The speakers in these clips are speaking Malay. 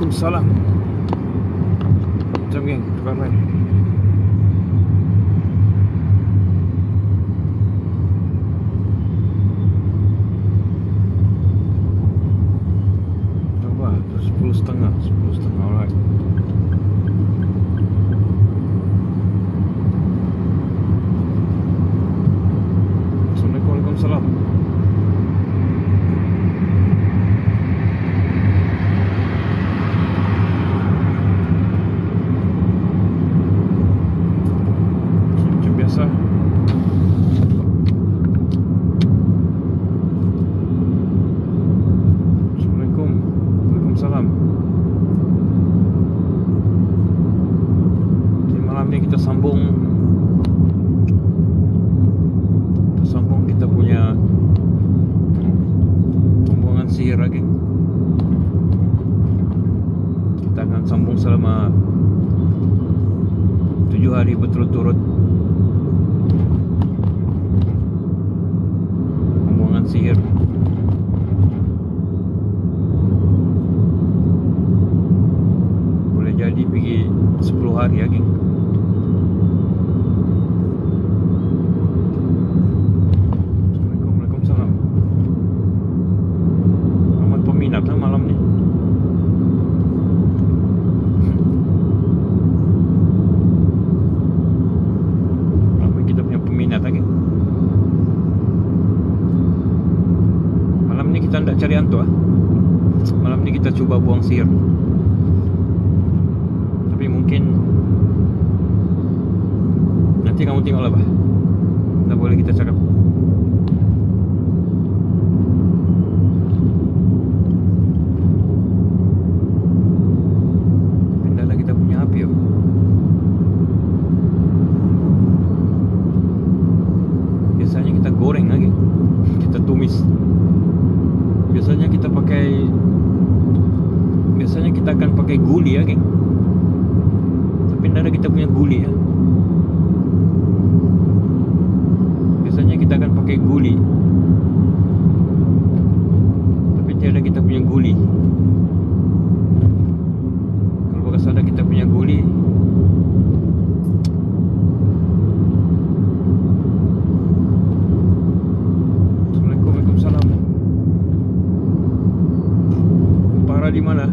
Waalaikumsalam. Jom geng, tukar rem. Coba 10.30, 10.30, alright. Assalamualaikum. Waalaikumsalam. Biasa. Assalamualaikum. Waalaikumsalam. Jadi malam ni kita sambung kita punya pembuangan sihir lagi. Kita akan sambung selama 7 hari berturut-turut. Sihir. Boleh jadi pergi 10 hari lagi. Assalamualaikum. Waalaikumsalam. Amat peminat lah malam ni. Ramai kita punya peminat lagi. Kita nak cari hantu lah. Malam ni kita cuba buang sihir. Tapi mungkin nanti kamu tengok lah bah. Tak boleh kita cakap. Pindahlah kita punya api ya. Biasanya kita goreng lagi. Kita tumis. Biasanya kita akan pakai guli ya, geng. Tapi tidak ada kita punya guli ya. Biasanya kita akan pakai guli. Tapi tiada kita punya guli. Kalau bekas ada kita punya guli, Assalamualaikum. Waalaikumsalam. Di mana?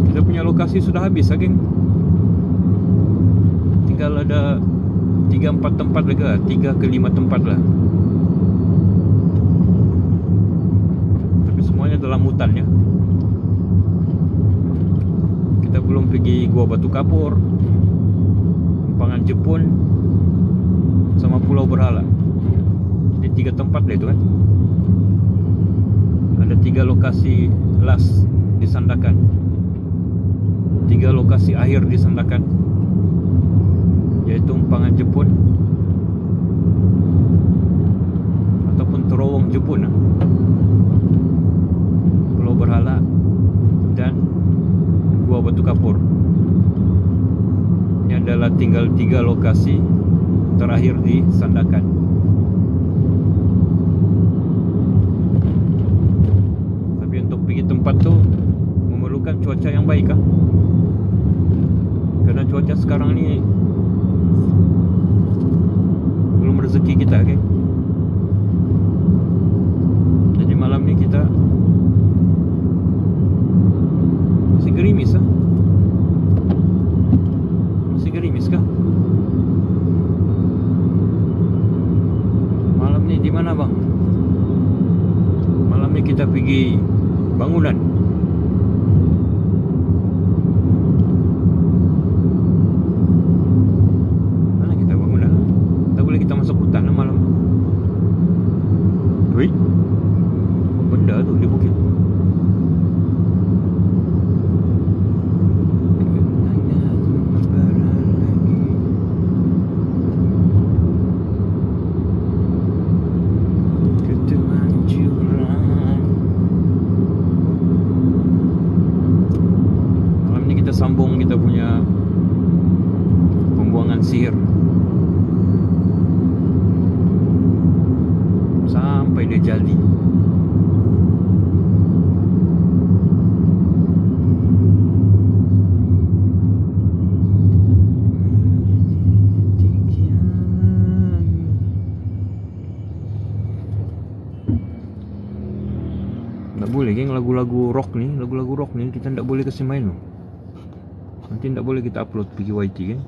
Kita punya lokasi sudah habis, geng. Tinggal ada 3-4 tempat lagi lah, 3 ke 5 tempat lah. Tapi semuanya dalam hutan ya. Kita belum pergi Gua Batu Kapur, Empangan Jepun, sama Pulau Berhala. Jadi 3 tempat lah itu kan. Ada 3 lokasi last di Sandakan, 3 lokasi akhir di Sandakan, yaitu Empangan Jepun ataupun Terowong Jepun, Pulau Berhala, dan Gua Batu Kapur. Ini adalah tinggal 3 lokasi terakhir di Sandakan. Tempat tu memerlukan cuaca yang baik kah? Kerana cuaca sekarang ni belum rezeki kita, okay? Jadi malam ni kita masih gerimis kah? Masih gerimis kah? Malam ni di mana bang? Malam ni kita pergi bangunan. Mana kita bangunan? Tak boleh kita masuk hutan lah malam. Wih, apa benda tu di bukit? Sambung kita punya pembuangan sihir sampai dia jadi. Tak boleh geng, lagu-lagu rock ni kita tak boleh kasih main loh. Nanti tak boleh kita upload pergi YT kan.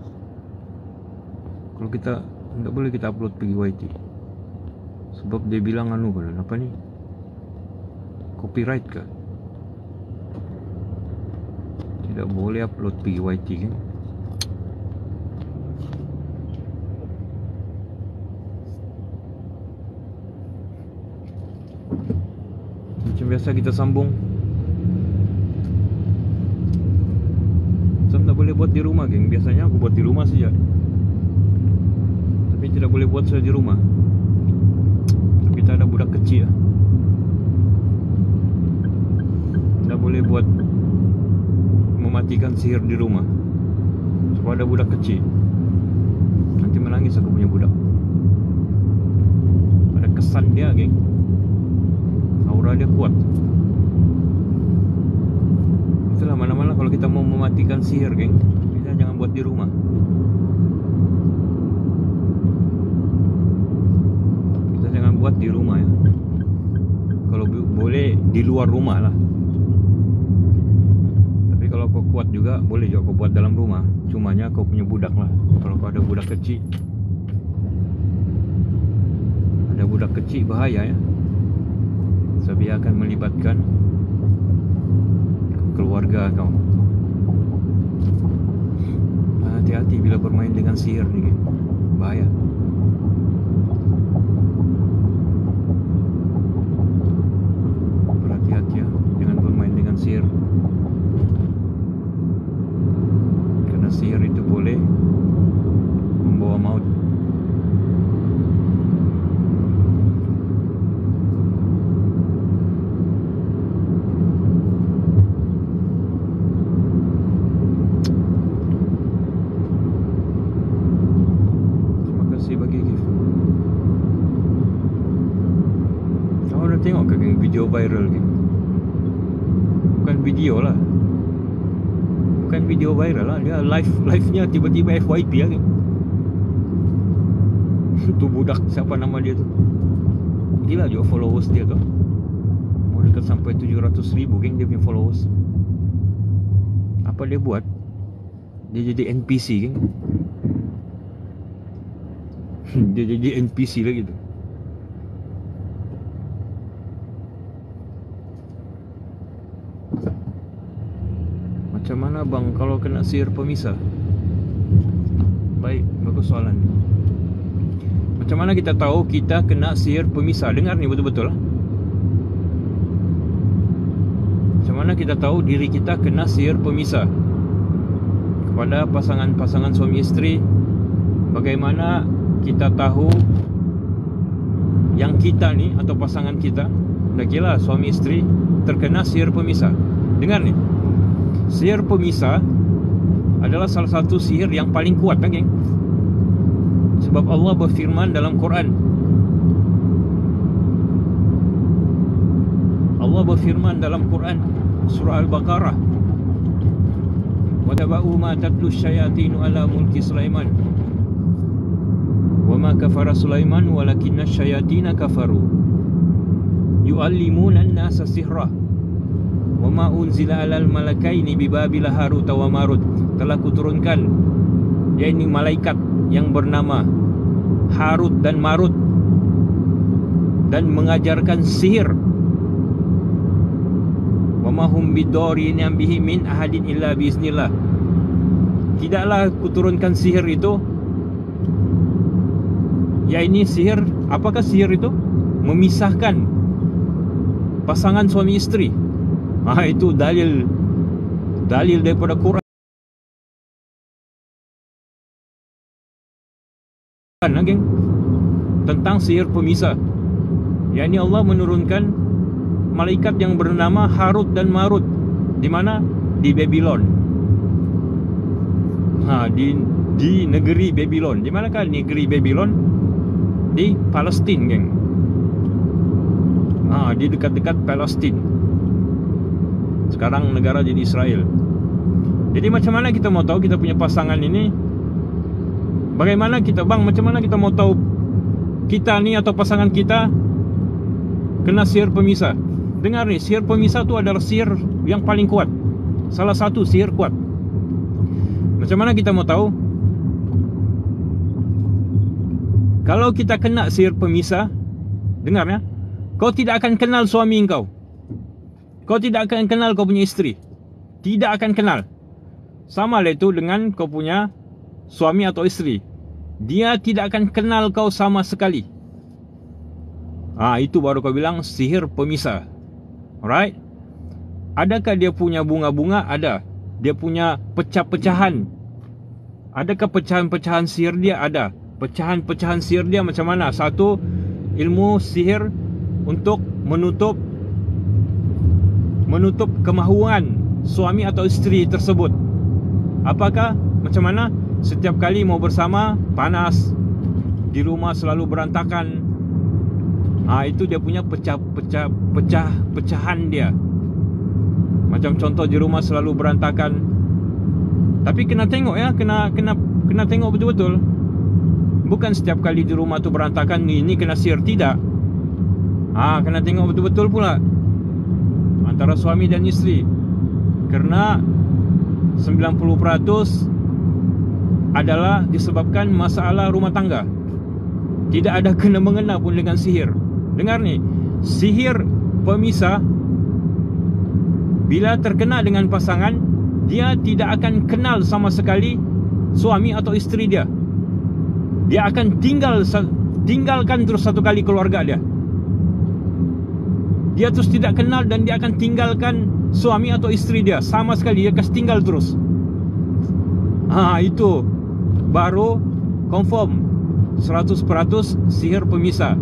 Kalau kita tak boleh kita upload pergi YT, sebab dia bilang anu kan, apa ni, copyright ke. Tidak boleh upload pergi YT kan. Macam biasa kita sambung. Saya tak boleh buat di rumah geng. Biasanya aku buat di rumah saja, tapi tidak boleh buat saya di rumah. Tapi kita ada budak kecil. Tidak boleh buat mematikan sihir di rumah, sebab ada budak kecil. Nanti menangis aku punya budak. Ada kesan dia geng, aura dia kuat. Itulah mana-mana kalau kita mau mematikan sihir geng, kita jangan buat di rumah. Kita jangan buat di rumah ya. Kalau boleh di luar rumah lah. Tapi kalau kau kuat juga, boleh juga kau buat dalam rumah. Cumanya kau punya budak lah. Kalau kau ada budak kecil, bahaya ya. Sebab ia akan melibatkan keluarga kau. Hati-hati bila bermain dengan sihir ni, bahaya. Berhati-hati ya, jangan bermain dengan sihir. Karena sihir itu boleh membawa maut. Tengok ke video viral ke? Bukan video lah, bukan video viral lah. Dia live-nya tiba-tiba FYP lah kan. Tu budak, siapa nama dia tu? Gila juga followers dia tu. Mau dekat sampai 700,000 geng dia punya followers. Apa dia buat? Dia jadi NPC geng. Dia jadi NPC lah gitu. Macam mana bang kalau kena sihir pemisah? Baik, bagus soalan. Macam mana kita tahu kita kena sihir pemisah? Dengar ni betul-betul lah. Macam mana kita tahu diri kita kena sihir pemisah? Kepada pasangan-pasangan suami isteri, bagaimana kita tahu yang kita ni atau pasangan kita, dah kira suami isteri, terkena sihir pemisah? Dengar ni, sihir pemisah adalah salah satu sihir yang paling kuat kan geng. Sebab Allah berfirman dalam Quran. Allah berfirman dalam Quran surah Al-Baqarah, wa taba'u ma tatlu syayatinu ala mulki Sulaiman wa ma kafara Sulaiman walakinna syayatina kafaru yu'allimuna an-nasa sihra wa ma unzila alal malakaini bi Babil Harut wa Marut. Telah kuturunkan, yakni malaikat yang bernama Harut dan Marut, dan mengajarkan sihir. Wa ma hum bidarin bihi min ahadin illa biiznillah. Tidaklah kuturunkan sihir itu, yakni sihir, apakah sihir itu? Memisahkan pasangan suami isteri. Itu dalil daripada Quran, geng, tentang sihir pemisah. yakni Allah menurunkan malaikat yang bernama Harut dan Marut. Di mana? Di Babylon. Di negeri Babylon. Di manakah negeri Babylon? Di Palestin, geng. Di dekat-dekat Palestin. Sekarang negara jadi Israel. Jadi macam mana kita mau tahu kita punya pasangan ini? Bagaimana kita, bang, macam mana kita mau tahu kita ni atau pasangan kita kena sihir pemisah? dengar ni, sihir pemisah tu adalah sihir yang paling kuat. Salah satu sihir kuat. Macam mana kita mau tahu? Kalau kita kena sihir pemisah, dengar ya, kau tidak akan kenal suami kau. Kau tidak akan kenal kau punya isteri. Tidak akan kenal. Sama lah itu dengan kau punya suami atau isteri. Dia tidak akan kenal kau sama sekali. Itu baru kau bilang sihir pemisah. Alright? Adakah dia punya bunga-bunga? Ada. Dia punya pecah-pecahan. Adakah pecahan-pecahan sihir dia? Ada. Pecahan-pecahan sihir dia macam mana? Satu, ilmu sihir untuk menutup kemahuan suami atau isteri tersebut. Apakah? Macam mana? Setiap kali mau bersama, panas. Di rumah selalu berantakan. Itu dia punya pecahan dia. Macam contoh, di rumah selalu berantakan. Tapi kena tengok ya, kena tengok betul-betul. Bukan setiap kali di rumah tu berantakan, ini kena sihir, tidak. Kena tengok betul-betul pula antara suami dan isteri. Kerana 90% adalah disebabkan masalah rumah tangga. Tidak ada kena-mengena pun dengan sihir. Dengar ni, sihir pemisah bila terkena dengan pasangan, dia tidak akan kenal sama sekali suami atau isteri dia. Dia akan tinggalkan terus satu kali keluarga dia. Dia terus tidak kenal dan dia akan tinggalkan suami atau isteri dia sama sekali. Dia akan tinggal terus. Itu baru confirm 100% sihir pemisah.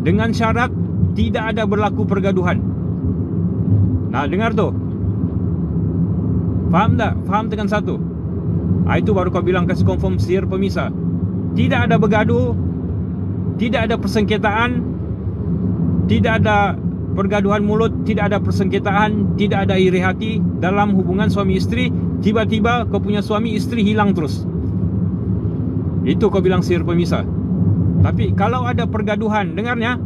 Dengan syarat tidak ada berlaku pergaduhan. Dengar tu. Faham tak? Faham tekan satu. Itu baru kau bilang kasih confirm sihir pemisah. Tidak ada bergaduh, tidak ada persengketaan, tidak ada pergaduhan mulut, tidak ada persengketaan, tidak ada iri hati dalam hubungan suami isteri. Tiba-tiba kau punya suami isteri hilang terus. Itu kau bilang sihir pemisah. Tapi kalau ada pergaduhan, dengarnya,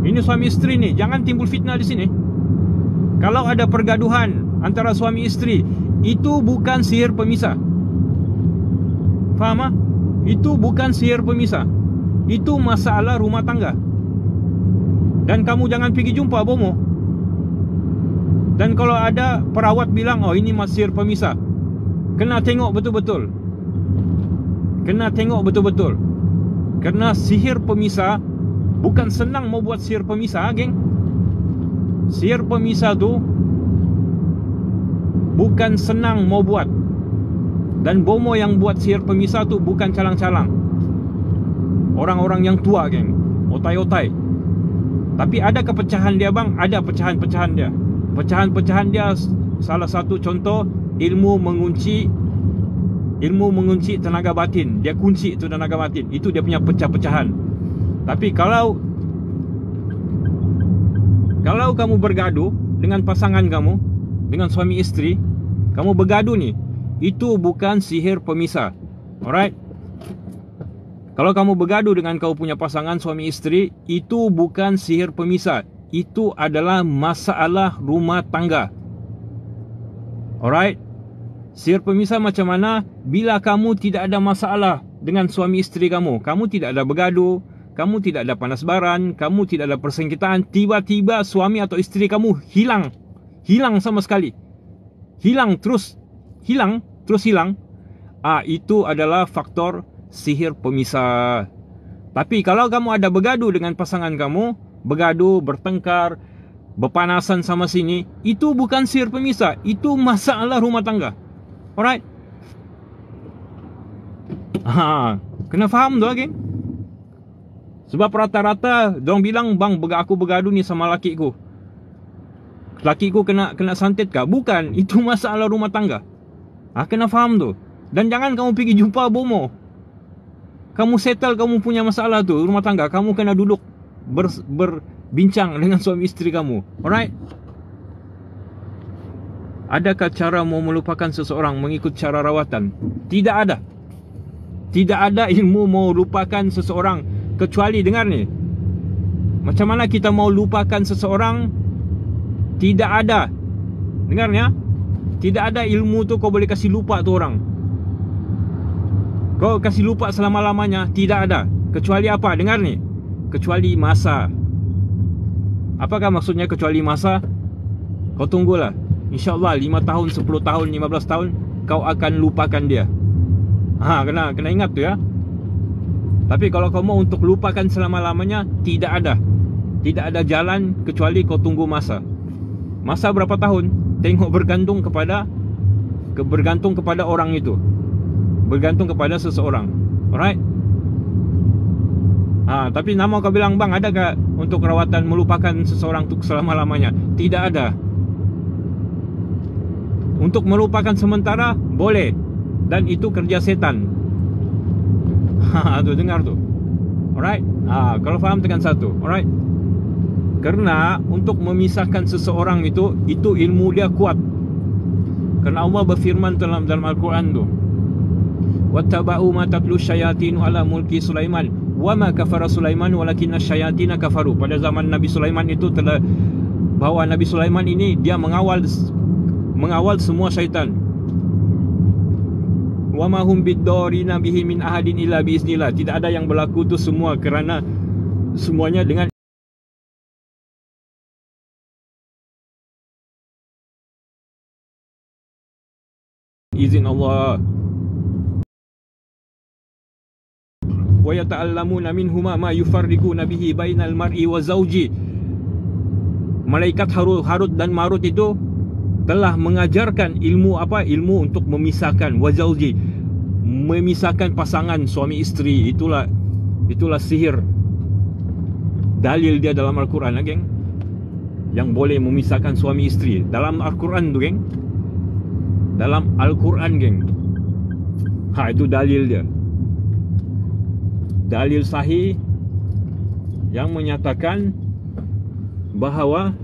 ini suami isteri ni, jangan timbul fitnah di sini. Kalau ada pergaduhan antara suami isteri, itu bukan sihir pemisah. Faham? Itu bukan sihir pemisah. Itu masalah rumah tangga. Dan kamu jangan pergi jumpa bomo. Dan kalau ada perawat bilang, ini sihir pemisah, kena tengok betul-betul. Kena tengok betul-betul. Kerana sihir pemisah, bukan senang mau buat sihir pemisah, geng. Sihir pemisah tu bukan senang mau buat. Dan bomo yang buat sihir pemisah tu bukan calang-calang. Orang-orang yang tua, geng. Otai-otai. Tapi ada kepecahan dia, bang? Ada pecahan-pecahan dia. Pecahan-pecahan dia, salah satu contoh, ilmu mengunci tenaga batin. Dia kunci tu tenaga batin. Itu dia punya pecah-pecahan. Tapi kalau kamu bergaduh dengan pasangan kamu, dengan suami isteri, kamu bergaduh ni, itu bukan sihir pemisah. Alright? Kalau kamu bergaduh dengan kau punya pasangan suami isteri, itu bukan sihir pemisah. Itu adalah masalah rumah tangga. Alright? Sihir pemisah macam mana? Bila kamu tidak ada masalah dengan suami isteri kamu, kamu tidak ada bergaduh, kamu tidak ada panas baran, kamu tidak ada persengketaan, tiba-tiba suami atau isteri kamu hilang. Hilang sama sekali. Hilang. Itu adalah faktor sihir pemisah. Tapi kalau kamu ada bergaduh dengan pasangan kamu, bergaduh, bertengkar, berpanasan sama sini, itu bukan sihir pemisah. Itu masalah rumah tangga. Alright? Kena faham tu, geng. Sebab rata-rata dorang bilang, bang, aku bergaduh ni sama lakiku, lakiku kena santet kah? Bukan, itu masalah rumah tangga. Kena faham tu. Dan jangan kamu pergi jumpa bomo. Kamu settle kamu punya masalah tu rumah tangga, kamu kena duduk berbincang dengan suami isteri kamu. Alright? Adakah cara mau melupakan seseorang mengikut cara rawatan? Tidak ada. Tidak ada ilmu mau lupakan seseorang, kecuali, dengar ni, Macam mana kita mau lupakan seseorang? Tidak ada. Dengar ya? Tidak ada ilmu tu kau boleh kasih lupa tu orang. Kau kasih lupa selama-lamanya, tidak ada. Kecuali apa? Dengar ni. Kecuali masa. Apakah maksudnya kecuali masa? Kau tunggulah. InsyaAllah 5 tahun, 10 tahun, 15 tahun kau akan lupakan dia. Kena ingat tu ya. Tapi kalau kau mau untuk lupakan selama-lamanya, tidak ada. Tidak ada jalan kecuali kau tunggu masa. Masa berapa tahun? Tengok bergantung kepada orang itu. Bergantung kepada seseorang. Alright? Tapi nama kau bilang, bang, adakah untuk rawatan melupakan seseorang untuk selama-lamanya? Tidak ada. Untuk melupakan sementara, boleh. Dan itu kerja setan. Tu dengar tu. Alright? Kalau faham tekan satu. Alright? Kerana untuk memisahkan seseorang itu ilmu dia kuat. Kerana Allah berfirman dalam Al-Quran tu, wattaba'u ma tatlu syayatinu ala mulki Sulaiman wa ma kafara Sulaiman walakinna syayatina kafaru. Pada zaman Nabi Sulaiman itu telah bahawa Nabi Sulaiman ini dia mengawal semua syaitan. Wa ma hum biddarina bihi min ahadin illa biiznillah. Tidak ada yang berlaku tu semua kerana semuanya dengan izin Allah. Wa yata'allamuna minhuma ma yufarriquna bihi bainal mar'i wa zawji. Malaikat Harut dan Marut itu telah mengajarkan ilmu apa? Ilmu untuk memisahkan, wa zawji, memisahkan pasangan suami isteri. Itulah sihir. Dalil dia dalam Al-Quran, geng, yang boleh memisahkan suami isteri dalam Al-Quran tu, geng. Dalam Al-Quran, geng. Itu dalil dia. Dalil sahih yang menyatakan bahawa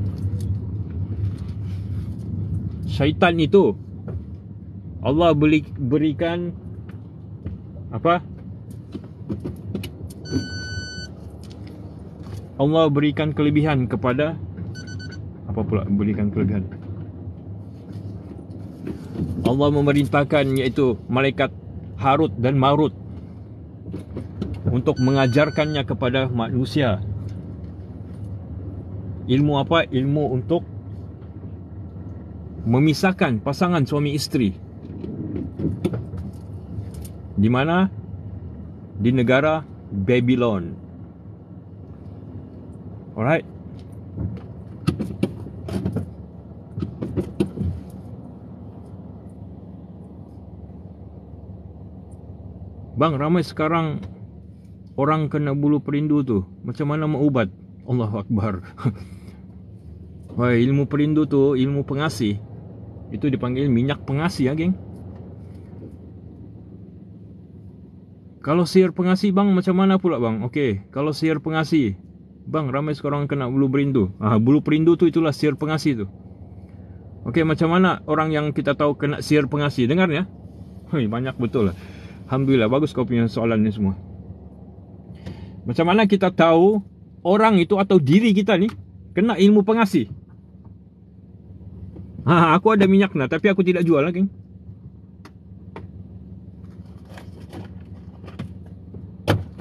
syaitan itu Allah berikan apa? Allah berikan kelebihan kepada apa pula berikan kelebihan? Allah memerintahkan iaitu malaikat Harut dan Marut untuk mengajarkannya kepada manusia. Ilmu apa? Ilmu untuk memisahkan pasangan suami isteri. Di mana? Di negara Babylon. Alright. Bang, ramai sekarang orang kena bulu perindu tu. Macam mana mau ubat? Allahu Akbar. Wah, ilmu perindu tu, ilmu pengasih. Itu dipanggil minyak pengasih, ya, geng. Kalau sihir pengasih, bang, macam mana pula, bang? Okey, kalau sihir pengasih, bang, ramai sekarang kena bulu perindu. Bulu perindu tu itulah sihir pengasih tu. Okey, macam mana orang yang kita tahu kena sihir pengasih? Dengar ya. Banyak betul lah. Alhamdulillah, bagus kau punya soalan ni semua. Macam mana kita tahu orang itu atau diri kita ni kena ilmu pengasih? Aku ada minyak nah, tapi aku tidak jual lah, geng.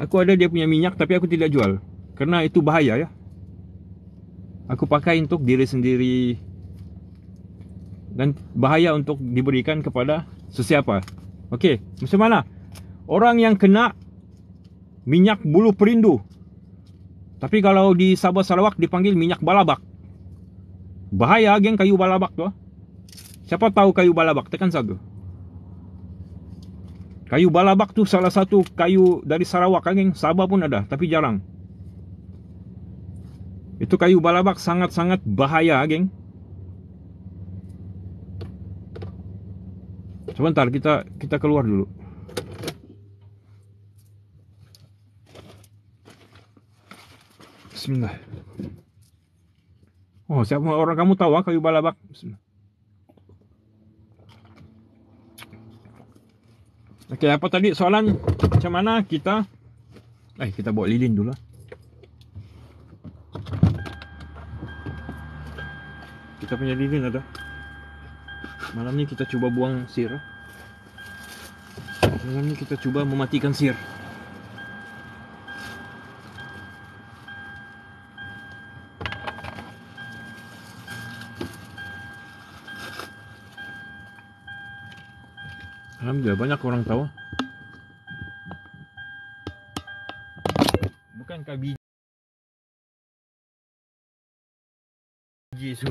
Aku ada dia punya minyak, tapi aku tidak jual. Kerana itu bahaya, ya. Aku pakai untuk diri sendiri. Dan bahaya untuk diberikan kepada sesiapa. Okey, macam mana? Orang yang kena minyak bulu perindu, tapi kalau di Sabah Sarawak dipanggil minyak balabak. Bahaya, geng, kayu balabak tu. Siapa tahu kayu balabak? Tekan satu. Kayu balabak tu salah satu kayu dari Sarawak, geng. Sabah pun ada, tapi jarang. Itu kayu balabak sangat-sangat bahaya, geng. Sebentar, kita keluar dulu. Bismillah. Oh, siapa orang kamu tahu kayu balabak? Bismillah. Okey, apa tadi soalan? Macam mana kita bawa lilin dulu lah. kita punya lilin ada. Malam ini kita coba buang sir. Malam ini kita coba mematikan sir. Alhamdulillah banyak orang tahu. Bukankah biji itu?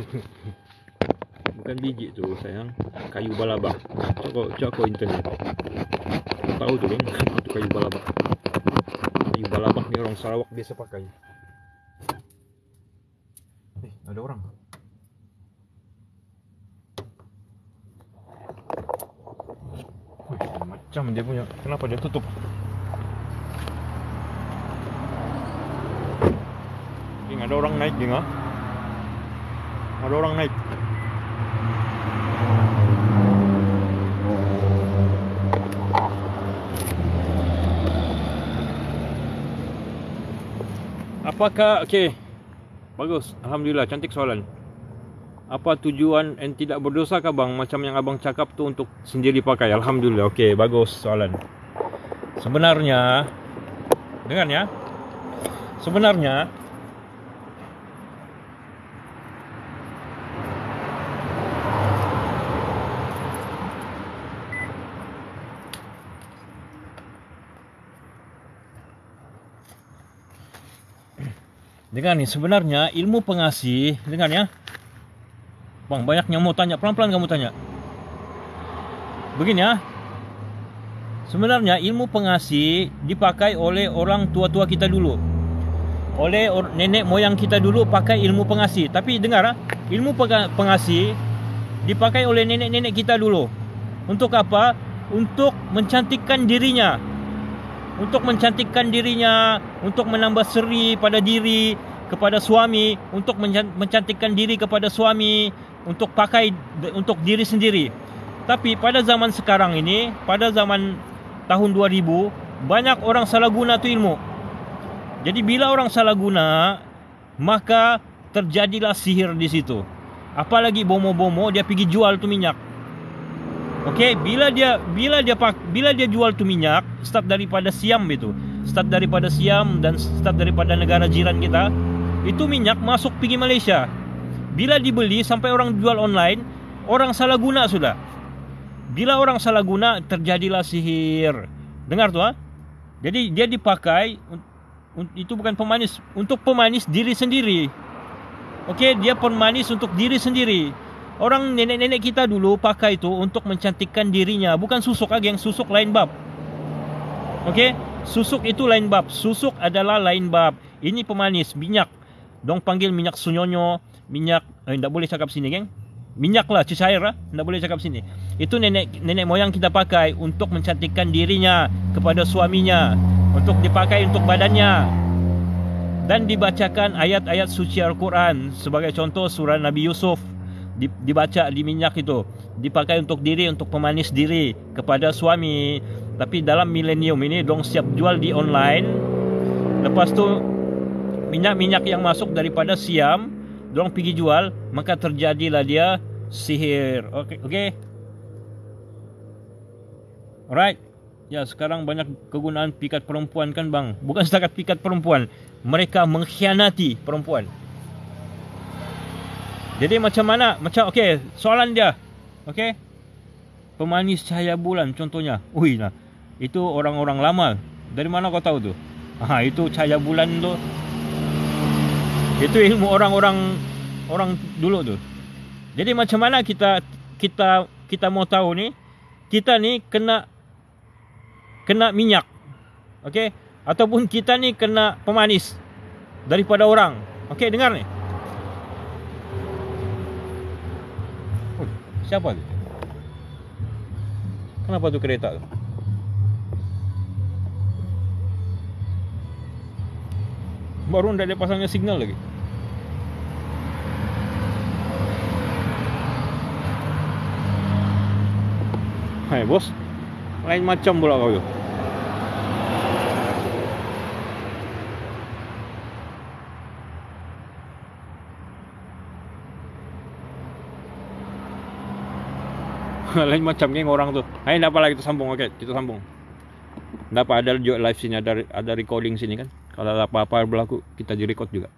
Bukan biji tu sayang, kayu balabak. Cok internet. Tahu tu kan, itu kayu balabak. Kayu balabak ni orang Sarawak biasa pakai. Ada orang. Macam dia punya. Kenapa dia tutup? Ini ada orang naik ni, ada orang naik. Apakah, okey, bagus, alhamdulillah, cantik soalan. Apa tujuan and tidak berdosa kah bang? Macam yang abang cakap tu untuk sendiri pakai. Alhamdulillah, okey, bagus soalan. Sebenarnya, dengar ya, sebenarnya dengar nih, sebenarnya ilmu pengasih, dengar ya. Bang, banyak yang mau tanya, pelan-pelan kamu tanya. Begini ya. Sebenarnya ilmu pengasih dipakai oleh orang tua-tua kita dulu. Oleh nenek moyang kita dulu pakai ilmu pengasih. Tapi dengar, ilmu pengasih dipakai oleh nenek-nenek kita dulu. Untuk apa? Untuk mencantikkan dirinya. Untuk mencantikkan dirinya, untuk menambah seri pada diri, kepada suami, untuk mencantikkan diri kepada suami, untuk pakai untuk diri sendiri. Tapi pada zaman sekarang ini, pada zaman tahun 2000, banyak orang salah guna tu ilmu. Jadi bila orang salah guna, maka terjadilah sihir di situ. Apalagi bomo-bomo dia pergi jual tu minyak. Okey, bila dia jual tu minyak, start daripada Siam itu. Start daripada Siam dan start daripada negara jiran kita. Itu minyak masuk pergi Malaysia. Bila dibeli sampai orang jual online, orang salah guna sudah. Bila orang salah guna, terjadilah sihir. Dengar tu Jadi dia dipakai, itu bukan pemanis, untuk pemanis diri sendiri. Okey, dia pemanis untuk diri sendiri. Orang nenek-nenek kita dulu pakai itu untuk mencantikkan dirinya. Bukan susuk lagi, yang susuk lain bab. Okey, susuk itu lain bab. Susuk adalah lain bab. Ini pemanis, minyak. Dong panggil minyak sunyonyo, minyak, tak boleh cakap sini geng. Minyak lah, cecair lah, tak boleh cakap sini. Itu nenek moyang kita pakai untuk mencantikkan dirinya kepada suaminya, untuk dipakai untuk badannya. Dan dibacakan ayat-ayat suci Al-Quran. Sebagai contoh surah Nabi Yusuf, dibaca di minyak itu, dipakai untuk diri, untuk pemanis diri kepada suami. Tapi dalam milenium ini dong siap jual di online. Lepas tu minyak-minyak yang masuk daripada Siam dong pergi jual, maka terjadilah dia sihir. Okey. Alright. Ya, sekarang banyak kegunaan pikat perempuan kan bang. Bukan setakat pikat perempuan, mereka mengkhianati perempuan. Jadi macam mana? Okey, soalan dia. Okey. Pemanis cahaya bulan contohnya. Nah, itu orang-orang lama. Dari mana kau tahu tu? Itu cahaya bulan tu. Itu ilmu orang dulu tu. Jadi macam mana kita mau tahu ni? Kita ni kena minyak. Okey? Ataupun kita ni kena pemanis daripada orang. Okey, dengar ni. Siapa tu? Kenapa tu kereta tu? Baru dah dia pasangnya signal lagi. Hai bos, lain macam pula kau tu. Lain macam geng orang tu. Hai, enggak apa lagi, kita sambung. Okey, kita sambung. Enggak apa, ada juga live sini, ada recording sini kan. Kalau ada apa-apa berlaku, kita di-record juga.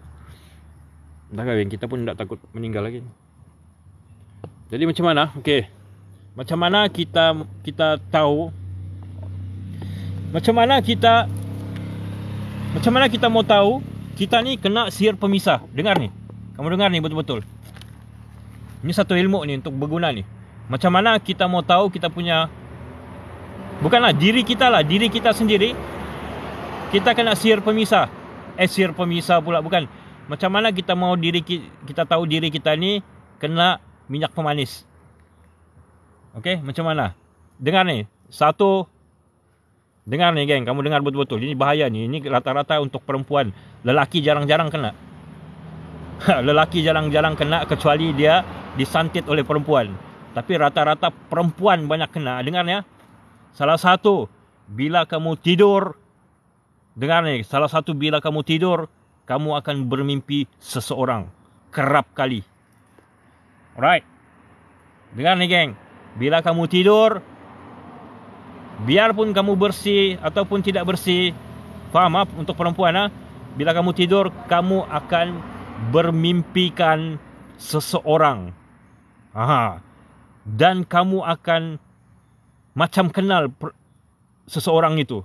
Entah geng, kita pun enggak takut meninggal lagi. Jadi macam mana? Okey. Macam mana kita tahu, macam mana kita mau tahu kita ni kena sihir pemisah? Dengar ni. Kamu dengar ni betul-betul. Ini satu ilmu ni untuk berguna ni. Macam mana kita mau tahu kita punya, bukanlah diri kita lah, diri kita sendiri kita kena sihir pemisah. Sihir pemisah pula bukan. Macam mana kita mau kita tahu diri kita ni kena minyak pemanis? Okey, macam mana? Dengar ni. Dengar ni geng, kamu dengar betul-betul. Ini bahaya ni. Ini rata-rata untuk perempuan. Lelaki jarang-jarang kena. Lelaki jarang-jarang kena kecuali dia disantit oleh perempuan. Tapi rata-rata perempuan banyak kena. Dengar ya. Salah satu, bila kamu tidur, dengar ni, salah satu bila kamu tidur, kamu akan bermimpi seseorang. Kerap kali. Alright. Dengar ni geng. Bila kamu tidur, biarpun kamu bersih ataupun tidak bersih, faham untuk perempuan bila kamu tidur, kamu akan bermimpikan seseorang. Dan kamu akan macam kenal seseorang itu.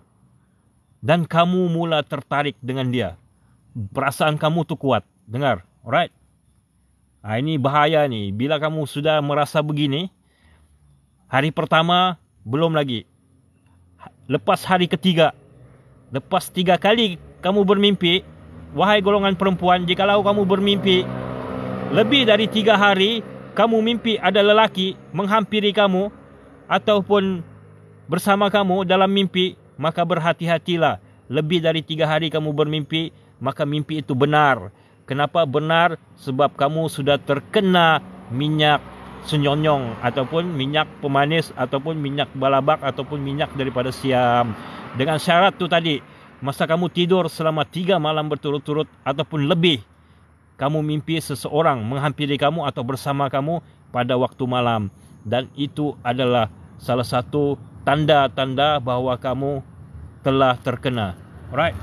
Dan kamu mula tertarik dengan dia. Perasaan kamu tu kuat. Dengar, alright? Ini bahaya ni. Bila kamu sudah merasa begini, hari pertama belum lagi. Lepas hari ketiga, lepas 3 kali kamu bermimpi, wahai golongan perempuan, jikalau kamu bermimpi lebih dari 3 hari, kamu mimpi ada lelaki menghampiri kamu ataupun bersama kamu dalam mimpi, maka berhati-hatilah. Lebih dari 3 hari kamu bermimpi, maka mimpi itu benar. Kenapa benar? Sebab kamu sudah terkena minyak senyonyong ataupun minyak pemanis ataupun minyak balabak ataupun minyak daripada siam. Dengan syarat tu tadi, masa kamu tidur selama 3 malam berturut-turut ataupun lebih, kamu mimpi seseorang menghampiri kamu atau bersama kamu pada waktu malam. Dan itu adalah salah satu tanda-tanda bahawa kamu telah terkena. Alright.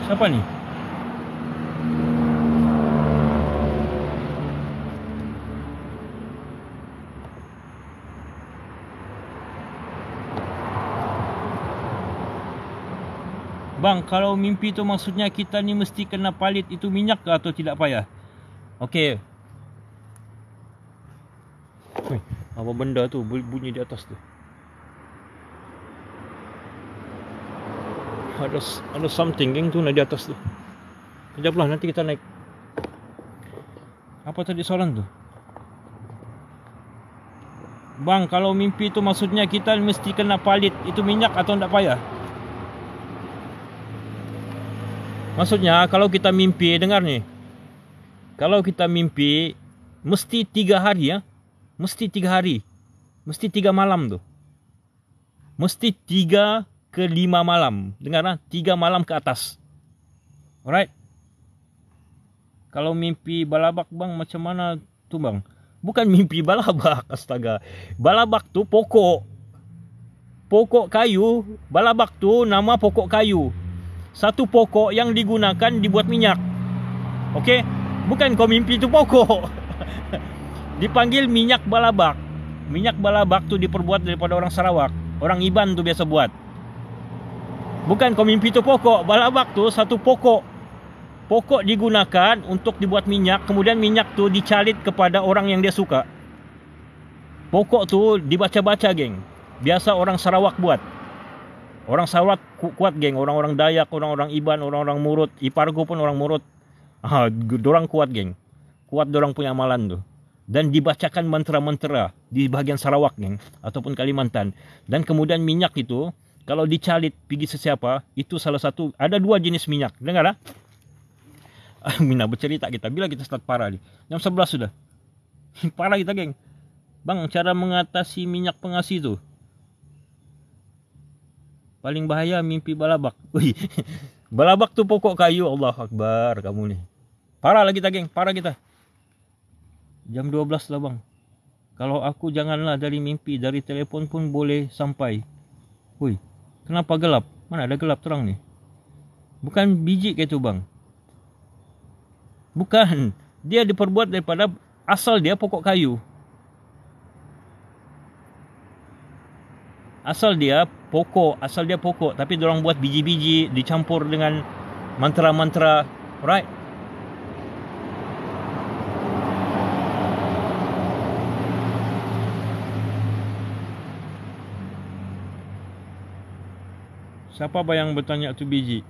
Siapa ni? Bang, kalau mimpi tu maksudnya kita ni mesti kena palit itu minyak ke atau tidak payah? Okey. Apa benda tu bunyi di atas tu? Ada something geng tu di atas tu. Kejaplah, nanti kita naik. Apa tadi soalan tu? Bang, kalau mimpi tu maksudnya kita mesti kena palit itu minyak atau tidak payah? Maksudnya kalau kita mimpi, dengar ni. Kalau kita mimpi mesti 3 hari ya. Mesti 3 hari. Mesti 3 malam tu. Mesti 3 ke 5 malam. Dengar 3 malam ke atas. Alright. Kalau mimpi balabak bang, macam mana tu bang? Bukan mimpi balabak, astaga. Balabak tu pokok. Pokok kayu. Balabak tu nama pokok kayu. Satu pokok yang digunakan dibuat minyak. Okey? Bukan kau mimpi tu pokok. Dipanggil minyak balabak. Minyak balabak tu diperbuat daripada orang Sarawak. Orang Iban tu biasa buat. Bukan kau mimpi tu pokok. Balabak tu satu pokok. Pokok digunakan untuk dibuat minyak. Kemudian minyak tu dicalit kepada orang yang dia suka. Pokok tu dibaca-baca geng. Biasa orang Sarawak buat. Orang Sarawak kuat geng. Orang-orang Dayak, orang-orang Iban, orang-orang Murut. Iparku pun orang Murut. Dorang kuat geng. Kuat dorang punya amalan tu. Dan dibacakan mantra-mantra di bahagian Sarawak geng. Ataupun Kalimantan. Dan kemudian minyak itu, kalau dicalit pergi sesiapa, itu salah satu, ada 2 jenis minyak. Dengar Mina bercerita kita, bila kita start parah ni. Jam 11 sudah. Parah kita geng. Bang, cara mengatasi minyak pengasih tu paling bahaya mimpi balabak. Wih, balabak tu pokok kayu. Allah Akbar kamu ni. Parah lah kita geng, parah kita. Jam 12 lah bang. Kalau aku janganlah dari mimpi, dari telefon pun boleh sampai. Wih, kenapa gelap? Mana ada gelap terang ni? Bukan biji ke tu bang? Bukan. Dia diperbuat daripada asal dia pokok kayu. Asal dia pokok, tapi diorang buat biji-biji dicampur dengan mantra-mantra, right? Siapa yang bertanya tu biji?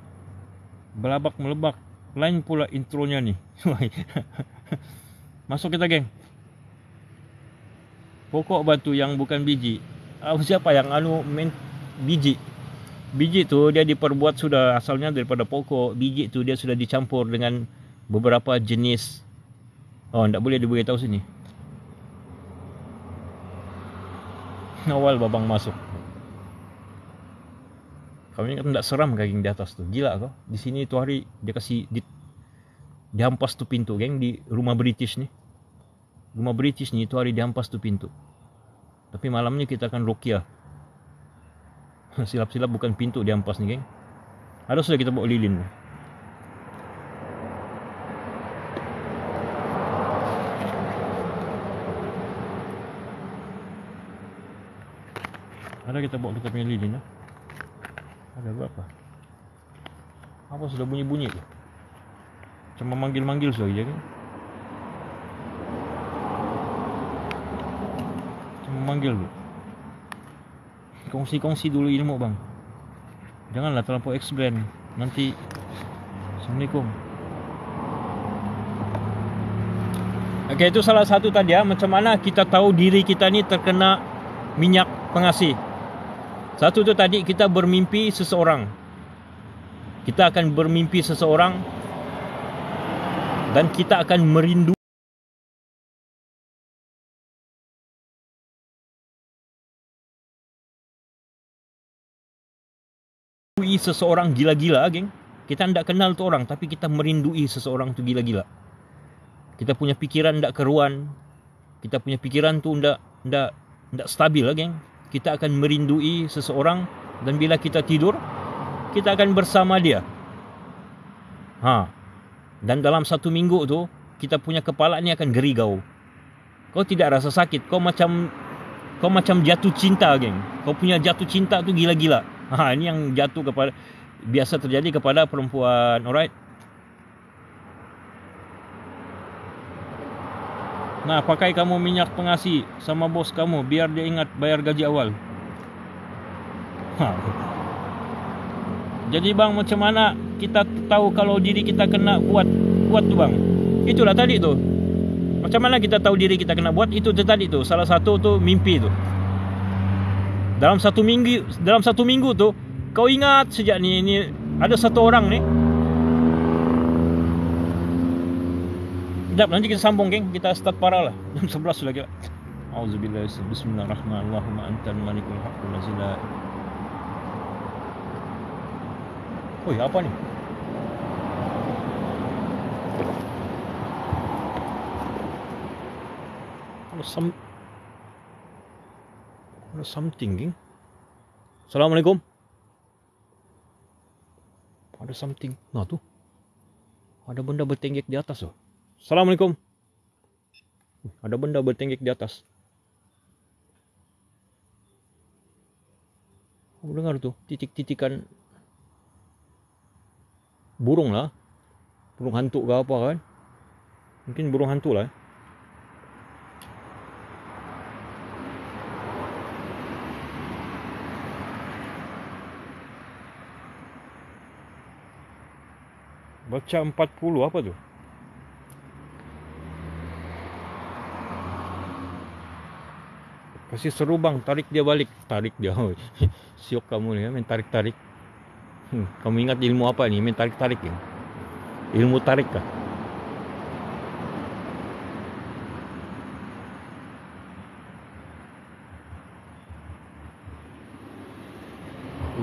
Belabak melebak. Lain pula intronya ni. Masuk kita geng. Pokok batu yang bukan biji. Siapa yang biji? Biji tu dia diperbuat sudah asalnya daripada pokok. Biji tu dia sudah dicampur dengan beberapa jenis. Oh, tak boleh diberitahu sini. Awal babang masuk. Kau ingat tak seram geng di atas tu? Gila kau. Di sini tu hari dia kasih dihampas tu pintu geng di rumah British ni. Rumah British ni tu hari dihampas tu pintu. Tapi malamnya kita akan ruqyah. Silap-silap bukan pintu dihampas ni geng. Ada sudah kita bawa lilin. Ada kita bawa kita punya lilin. Ada berapa? Apa sudah bunyi-bunyi tu? Cuma manggil-manggil saja kan? Cuma manggil tu. Kongsi-kongsi dulu ilmu bang. Janganlah terlampau explain. Nanti Assalamualaikum. Okey, itu salah satu tadi ya. Macam mana kita tahu diri kita ni terkena minyak pengasih. Satu tu tadi kita bermimpi seseorang. Kita akan bermimpi seseorang dan kita akan merindu seseorang gila-gila geng. Kita tidak kenal tu orang tapi kita merindui seseorang tu gila-gila. Kita punya pikiran tidak keruan. Kita punya pikiran tu tidak stabil lah geng. Kita akan merindui seseorang dan bila kita tidur kita akan bersama dia. Dan dalam 1 minggu tu kita punya kepala ni akan gerigau. Kau tidak rasa sakit. Kau macam jatuh cinta geng. Kau punya jatuh cinta tu gila-gila. Ini yang jatuh kepada biasa terjadi kepada perempuan, alright? Nah, pakai kamu minyak pengasih sama bos kamu biar dia ingat bayar gaji awal. Jadi bang, macam mana kita tahu kalau diri kita kena buat tu bang? Itulah tadi tu. Macam mana kita tahu diri kita kena buat? Itu tadi tu. Salah satu tu mimpi tu. Dalam satu minggu tu kau ingat sejak ni ada satu orang ni. Sekejap, nanti kita sambung geng. Kita start parah lah. Jam 11 sudah gila. Auzubillah. Bismillahirrahmanirrahim. Allahumma antal malikul haqqul lazila. Oi, apa ni? Ada something geng. Assalamualaikum. Ada something. Nah tu. Ada benda bertenggek di atas tu. Assalamualaikum. Ada benda bertenggek di atas. Aku dengar tu titik-titikan burung lah. Burung hantu ke apa kan? Mungkin burung hantu lah. Baca 40 apa tu? Kasih seru bang, tarik dia balik. Tarik dia. Siok kamu ni, main tarik-tarik. Kamu ingat ilmu apa ni? Main tarik-tarik ya? Ilmu tarik kah?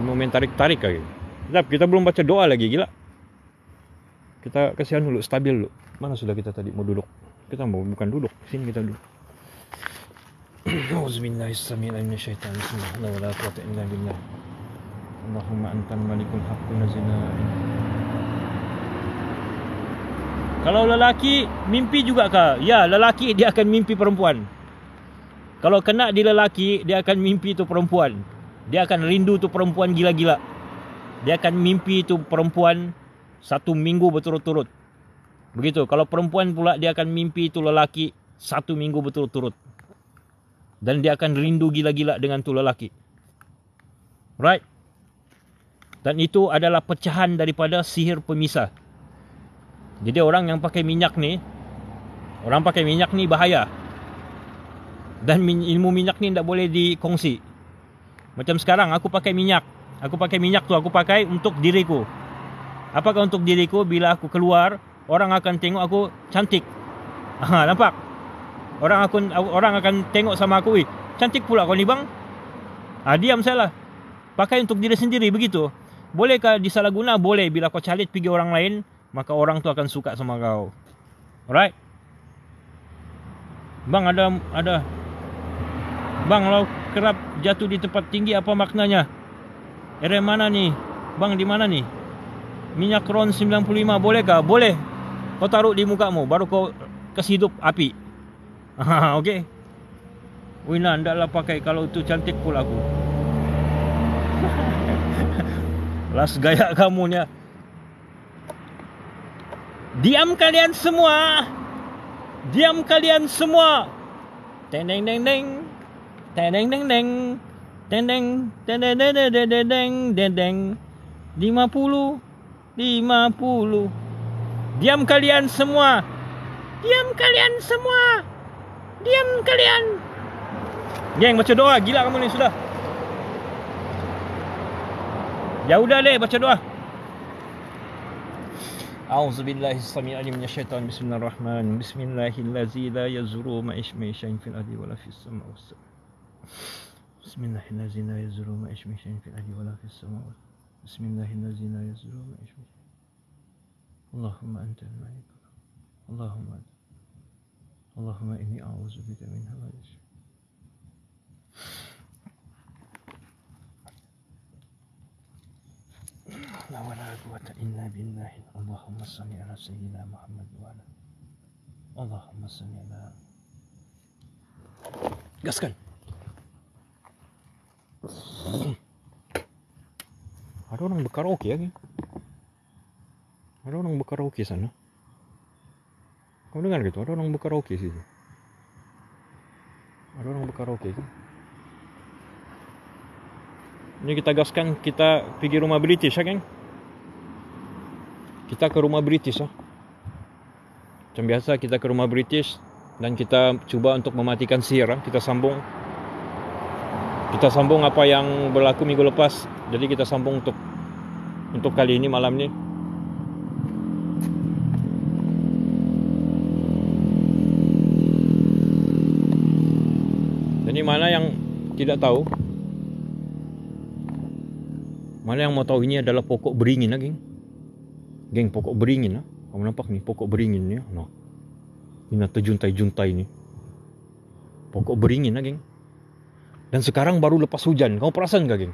Ilmu main tarik-tarik lagi. Sekejap, kita belum baca doa lagi, gila. Kita kasihan dulu, stabil dulu. Mana sudah kita tadi mau duduk? Kita mau bukan duduk, sini kita duduk. Auzubillahiminasyaitanir rajim. La quwwata illa billah. Allahumma antal malikul haqqu nazilna. Kalau lelaki mimpi juga kah? Ya, lelaki dia akan mimpi perempuan. Kalau kena di lelaki, dia akan mimpi tu perempuan. Dia akan rindu tu perempuan gila-gila. Dia akan mimpi tu perempuan 1 minggu berturut-turut. Begitu. Kalau perempuan pula, dia akan mimpi tu lelaki 1 minggu berturut-turut. Dan dia akan rindu gila-gila dengan tu lelaki. Right? Dan itu adalah pecahan daripada sihir pemisah. Jadi orang yang pakai minyak ni, orang pakai minyak ni bahaya. Dan ilmu minyak ni tak boleh dikongsi. Macam sekarang aku pakai minyak. Aku pakai minyak tu, aku pakai untuk diriku. Apakah untuk diriku? Bila aku keluar, orang akan tengok aku cantik. Nampak? Orang akan tengok sama aku, cantik pula kau ni bang. Diam salah. Pakai untuk diri sendiri, begitu. Bolehkah disalahguna? Boleh. Bila kau calit pergi orang lain, maka orang tu akan suka sama kau. Alright? Bang, ada. Bang, kalau kerap jatuh di tempat tinggi, apa maknanya? Area mana ni? Bang, di mana ni? Minyak RON 95, bolehkah? Boleh. Kau taruh di mukamu, baru kau kasih hidup api. Okey. Wina, ndaklah pakai kalau tu cantik pula aku. Las gaya kamu ni. Diam kalian semua. Diam kalian semua. Teng deng deng deng. Teng deng deng deng. Teng deng deng deng deng deng deng deng. 50. Diam kalian semua. Diam kalian semua. Diam kalian. Geng, baca doa. Gila kamu ni sudah. Ya udah deh, baca doa. A'udzubillahi alim minasyaitan. Bismillahirrahmanirrahim. Bismillahillazi la yazuru ma'ismaishain fil ardi wala fis samawati. Bismillahillazi la yazuru ma'ismaishain fil ardi wala fis samawati. Bismillahillazi la yazuru ma'ismaishain. Allahumma antal malik. Allahumma inni a'udzubika min hawadis. La wala quwwata illa billah. Allahumma shalli ala sayyidina Muhammad wa ala. Allahumma shalli ala. Gaskan. Ada orang berkaraoke lagi. Ada orang berkaraoke sana. Kau dengar gitu? Ada orang berkaraoke situ. Ada orang berkaraoke tu. Ini kita gaskan, kita pergi rumah British ya, geng. Kita ke rumah British ya. Macam biasa kita ke rumah British dan kita cuba untuk mematikan sihir ya. Kita sambung apa yang berlaku minggu lepas. Jadi kita sambung untuk kali ini, malam ni. Jadi mana yang tidak tahu, mana yang mau tahu, ini adalah pokok beringin, geng. Geng, pokok beringin. Kamu nampak nih pokok beringin ni. Nah, ini terjuntai-juntai ni. Pokok beringin, geng. Dan sekarang baru lepas hujan. Kamu perasan gak, geng?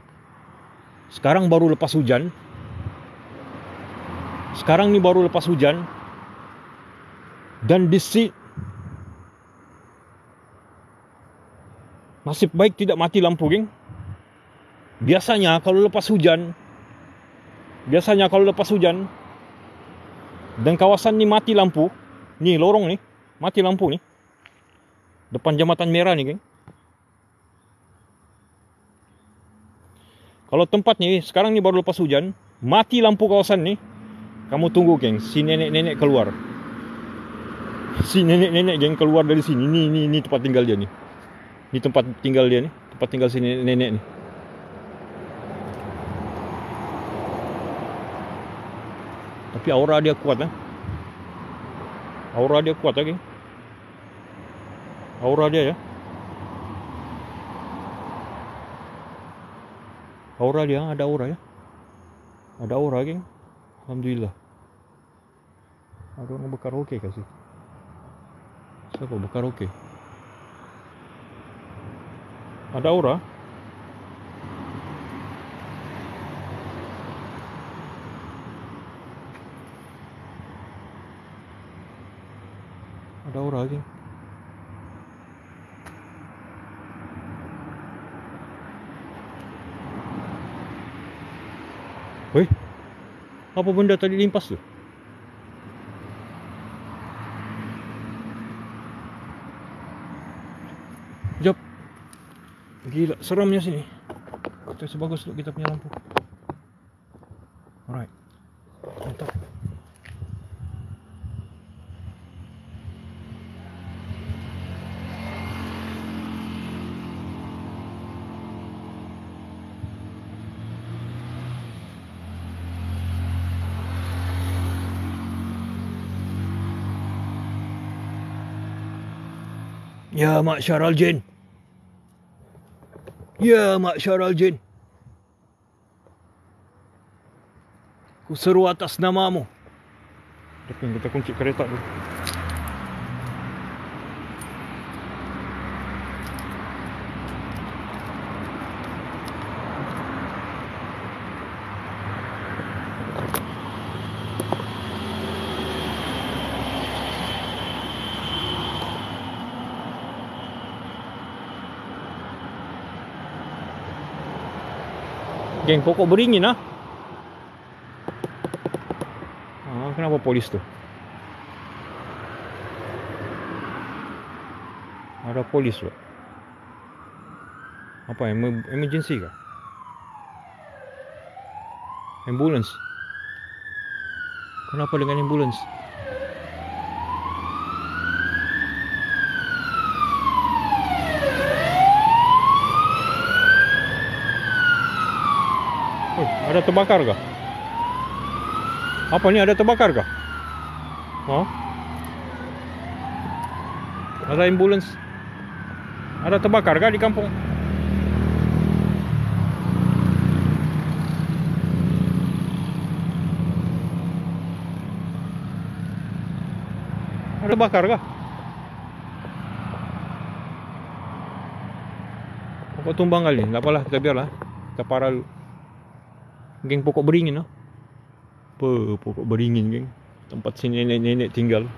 Sekarang baru lepas hujan. Sekarang ni baru lepas hujan. Dan nasib baik tidak mati lampu, geng. Biasanya kalau lepas hujan dan kawasan ni mati lampu, ni lorong ni mati lampu ni, depan jambatan merah ni, geng. Kalau tempat ni sekarang ni baru lepas hujan, mati lampu kawasan ni, kamu tunggu, geng, si nenek-nenek keluar. Si nenek-nenek, geng, keluar dari sini. Ni tempat tinggal dia ni. Ni tempat tinggal dia ni, tempat tinggal si nenek-nenek ni. Tapi aura dia kuat, Aura dia kuat, geng. Aura dia ya. Aura dia, ada aura ya. Ada aura, geng. Alhamdulillah. Ada orang berkaraoke kasih. Siapa berkaraoke? Ada aura. Ada aura, geng. Weh, apa benda tadi limpas tu? Jap. Gila, seramnya sini. Kita sebagus untuk kita punya lampu. Alright. Mantap. Ya Ma'syaral Jin. Ya Ma'syaral Jin. Ku seru atas namamu. Tapi kita kunci kereta dulu. Geng, pokok beringin ah. Kenapa polis tu? Ada polis tu. Apa emergency kah? Ambulance. Kenapa dengan ambulance? Ada terbakar kah? Apa ni, ada terbakar kah? Ada ambulans. Ada terbakar kah di kampung? Ada bakar kah? Pokok tumbang kali. Tak apalah, kita biarlah. Kita parah dulu. Geng, pokok beringin lah. Apa pokok beringin, geng? Tempat sini nenek-nenek tinggal.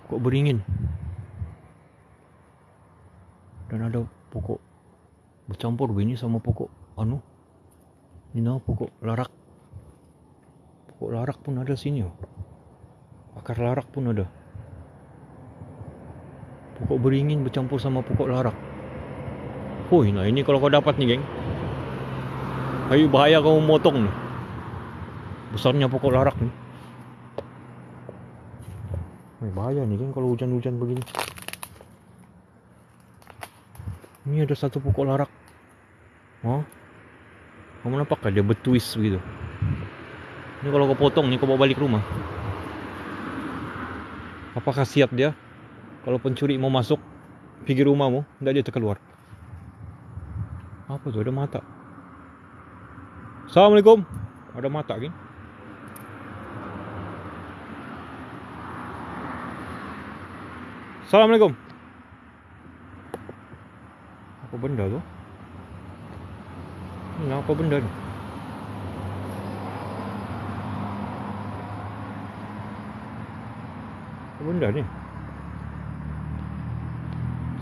Pokok beringin. Dan ada pokok bercampur begini sama pokok ini nama pokok larak. Pokok larak pun ada sini. Akar larak pun ada. Pokok beringin bercampur sama pokok larak. Nah ini kalau kau dapat nih, geng. Ayo, bahaya kau memotong nih. Besarnya pokok larak nih. Bahaya nih, geng, kalau hujan-hujan begini. Ini ada satu pokok larak. Kamu nampak kan dia bertwist begitu. Ini kalau kau potong nih, kau bawa balik rumah. Apakah siap dia? Kalau pencuri mau masuk pergi rumahmu, tidak dia terkeluar. Apa tu? Ada mata. Assalamualaikum. Ada mata, kan? Assalamualaikum. Apa benda tu? Ini apa benda ni? Apa benda ni?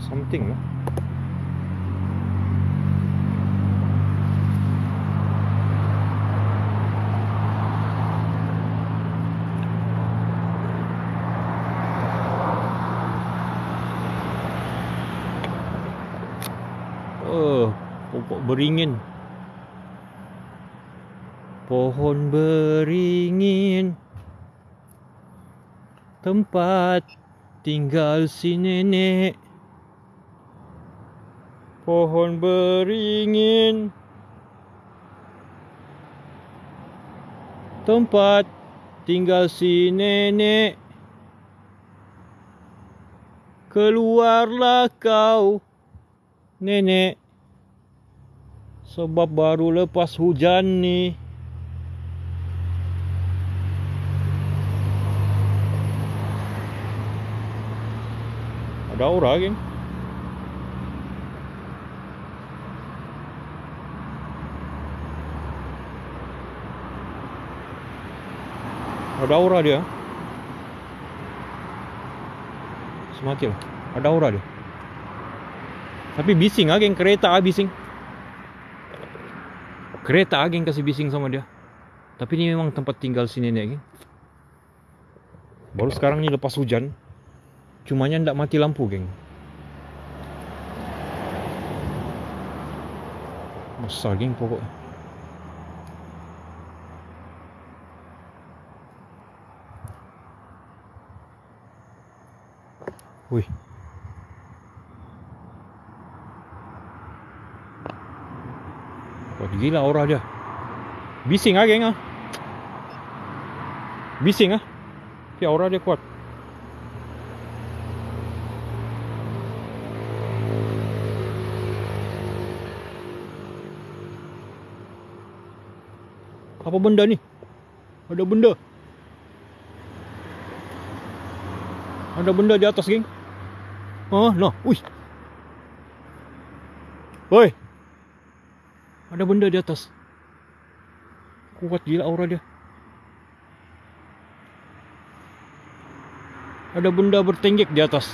Something lah. Pokok beringin. Pohon beringin, tempat tinggal si nenek. Pohon beringin, tempat tinggal si nenek. Keluarlah kau, nenek. Sebab baru lepas hujan nih. Ada aura, geng. Ada aura dia. Semakin ada aura dia. Tapi bising geng, kereta bising. Kereta geng kasih bising sama dia. Tapi ini memang tempat tinggal si nenek geng. Baru sekarang ini lepas hujan. Cumanya ndak mati lampu geng. Masa geng pokoknya. Wih. Wah, gila aura dia. Bising geng. Bising tapi aura dia kuat. Apa benda nih? Ada benda. Ada benda di atas geng. Nah, wih. Woi. Ada benda di atas. Kuat gila aura dia. Ada benda bertenggek di atas.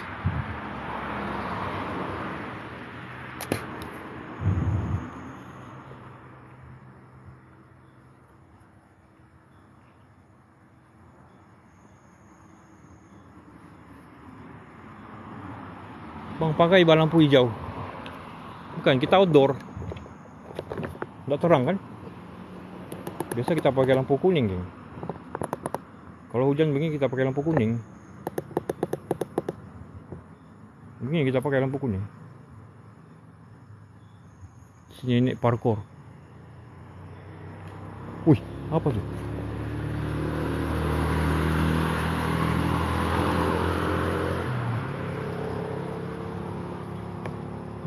Bang pakai lampu hijau. Bukan, kita outdoor. Nggak terang kan? Biasa kita pakai lampu kuning, geng. Kalau hujan begini kita pakai lampu kuning. Begini kita pakai lampu kuning. Sini nenek parkour. Wih, apa tuh?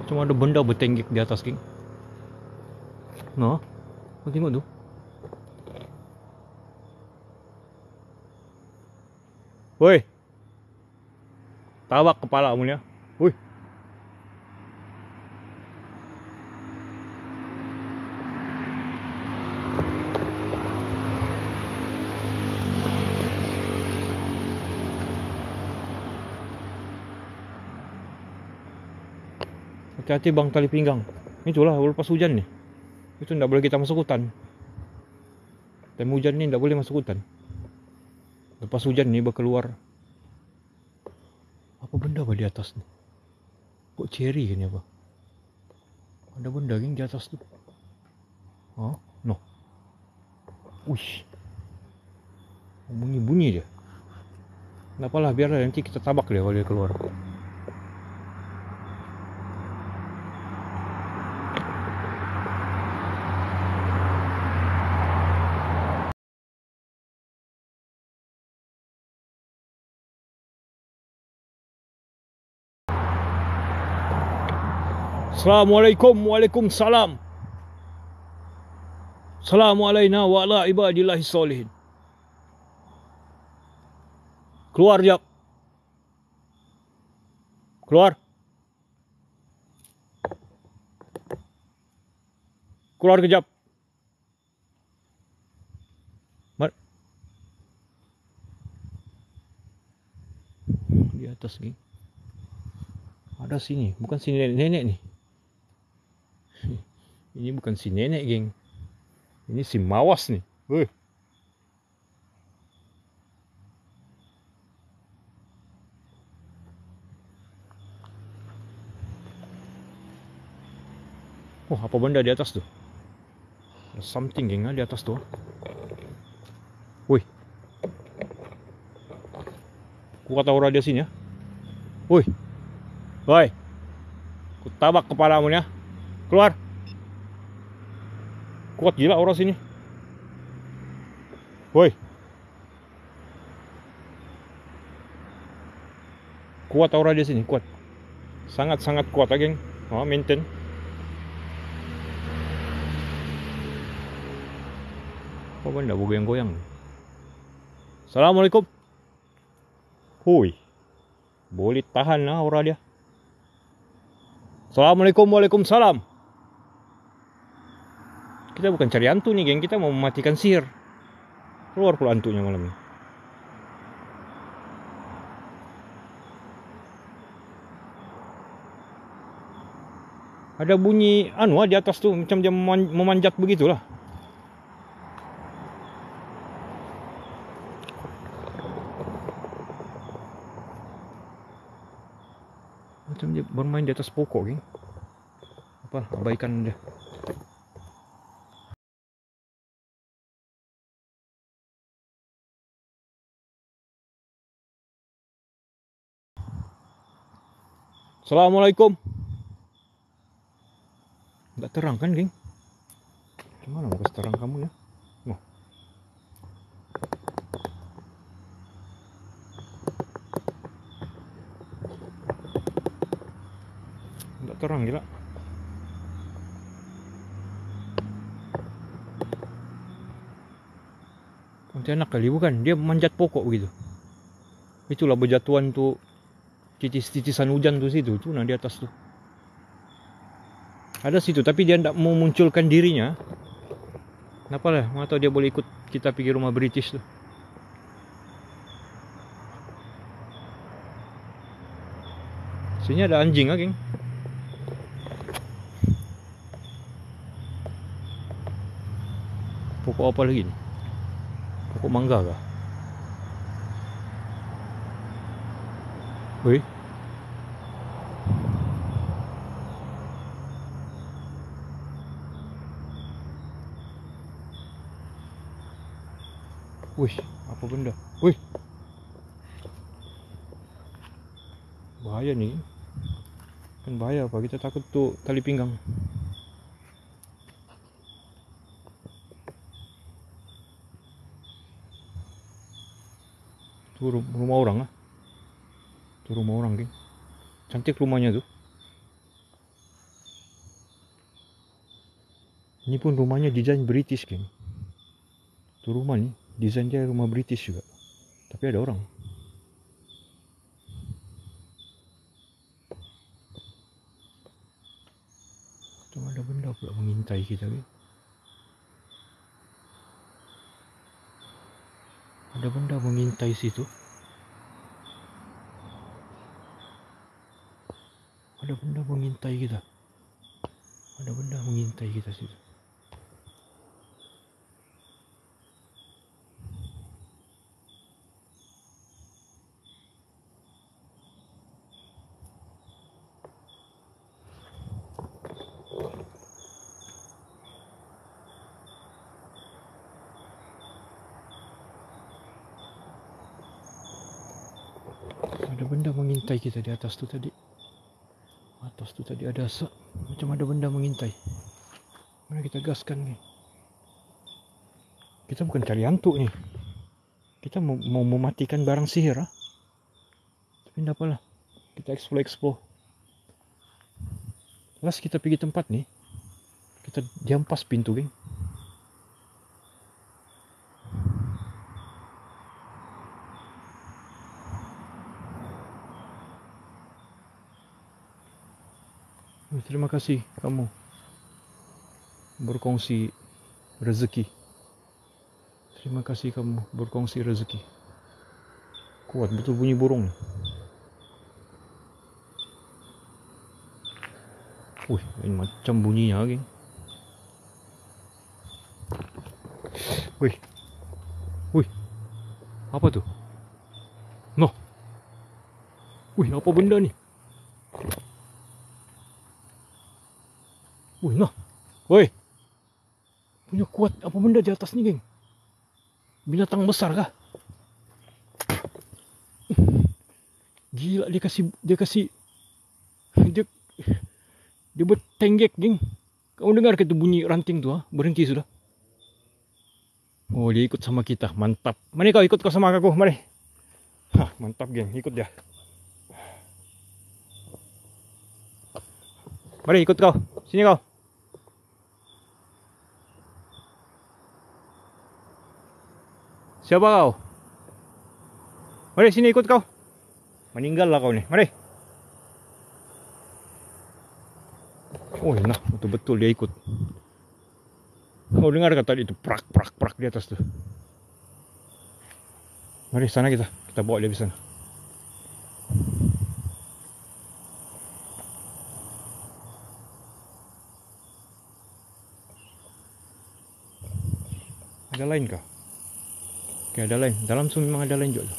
Cuma ada benda bertenggek di atas, geng. Nah, tengok tuh. Woi. Tabak kepala kamu ya. Woi. Hati-hati bang, tali pinggang. Itulah lepas hujan nih. Itu ndak boleh kita masuk hutan. Time hujan nih ndak boleh masuk hutan. Lepas hujan nih keluar. Apa benda apa di atas nih? Kok cherry kan ya, Pak? Ada benda geng di atas tuh. No. Wih. Bunyi-bunyi dia. Kenapa lah, biarlah nanti kita tabak dia kalau dia keluar. Assalamualaikum, waalaikumsalam. Assalamu alaina wa ala ibadillahi sholihin. Keluar, Jak. Keluar. Keluar kejap. Di atas nih. Ada sini, bukan si nenek nih. Ini bukan si nenek, geng. Ini si mawas nih. Wih. Oh, apa benda di atas tuh? Ada something, geng, di atas tuh. Wih. Kuat aura dia sini ya. Wih. Woi. Ku tabak kepalamu ya. Keluar. Kuat gila aura sini. Woi. Kuat aura di sini, kuat. Sangat-sangat kuat, geng. Oh, maintain. Apa benda goyang-goyang? Assalamualaikum. Hui. Boleh tahan lah aura dia. Assalamualaikum, waalaikumsalam. Kita bukan cari hantu nih, geng. Kita mau mematikan sihir. Keluar pula hantunya malam ini. Ada bunyi di atas tuh, macam dia memanjat begitulah. Macam dia bermain di atas pokok, geng. Apa? Abaikan dia. Assalamualaikum. Nggak terang kan, geng? Gimana mau kasih terang kamu ya? Oh. Nggak terang, gila. Pontianak kali, bukan? Dia manjat pokok begitu. Itulah berjatuhan tuh titis-titisan hujan tuh situ. Tuh, nah di atas tuh. Ada situ, tapi dia tidak mau munculkan dirinya. Kenapa lah? Mau tahu dia boleh ikut kita pergi rumah British tuh. Sini ada anjing, geng. Pokok apa lagi nih? Pokok mangga kah? Wih. Wih, apa benda? Wih. Bahaya nih. Kan bahaya apa? Kita takut tuh tali pinggang. Tuh rumah orang lah. Tuh rumah orang, geng. Cantik rumahnya tuh. Ini pun rumahnya desain British, geng. Tuh rumah nih, desainnya rumah British juga. Tapi ada orang. Tuh ada benda pula mengintai kita, geng. Ada benda mengintai situ. Ada benda mengintai kita. Ada benda mengintai kita situ. Ada benda mengintai kita di atas tuh tadi. Atas tuh tadi ada macam ada benda mengintai. Mari kita gaskan nih. Kita bukan cari hantu nih. Kita mau mematikan barang sihir, Tapi tidak apalah. Kita explore. Pas kita pergi tempat nih, kita jampas pintu, geng. Terima kasih kamu berkongsi rezeki. Terima kasih kamu berkongsi rezeki. Kuat betul bunyi burung. Wih, ini macam bunyinya, geng. Wih, apa tuh? Noh. Wih, apa benda nih? Wih, nah. Woi. Punya kuat apa benda di atas nih, geng? Binatang besar kah? Gila, dia bertenggek, geng. Kamu dengar ke itu bunyi ranting tuh, berhenti sudah. Oh, dia ikut sama kita, mantap. Mari kau ikut kau sama aku, mari. Hah, mantap, geng, ikut dia. Mari ikut kau. Sini kau. Siapa kau? Mari sini ikut kau. Meninggal lah kau nih. Mari. Oh nah, betul-betul dia ikut. Kau dengar kata tadi itu prak prak prak di atas tuh. Mari sana kita bawa dia ke sana. Ada lain kah? Oke, ada lain. Dalam memang ada lain juga.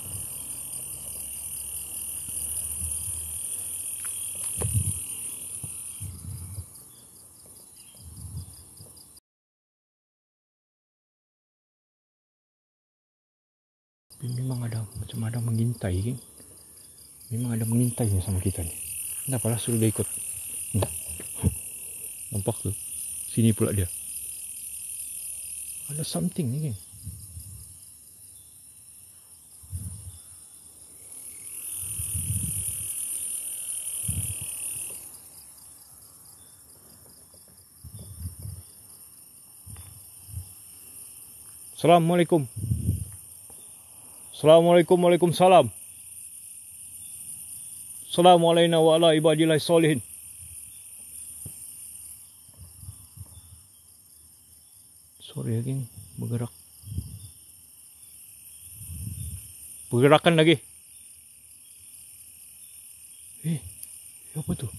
Memang ada macam ada mengintai kan? Memang ada mengintai sama kita nih. Kenapa lah suruh dia ikut? Nampak tuh. Sini pula dia. Ada something nih kan? Assalamualaikum. Assalamualaikum, waalaikumsalam. Assalamualaikum wa ala ibadillahi sholihin. Sorry lagi bergerak. Pergerakan lagi. Apa tuh?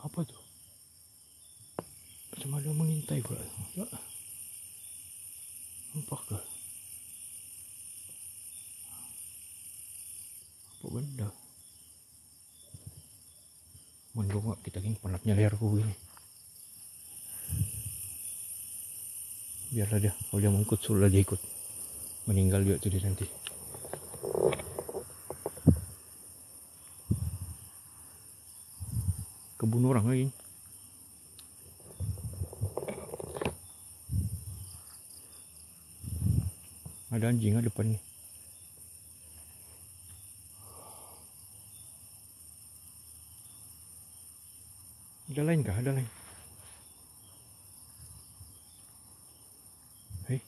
Apa tuh? Macam ada mengintai pula. Nampak ke? Apa benda? Mendongak kita gini penatnya leherku begini. Biarlah dia, kalau dia mau ikut suruh dia ikut. Meninggal juga tuh dia nanti. Kebun orang lagi. Ada anjing ada depan nih. Ada lain kah? Ada lain. Hei.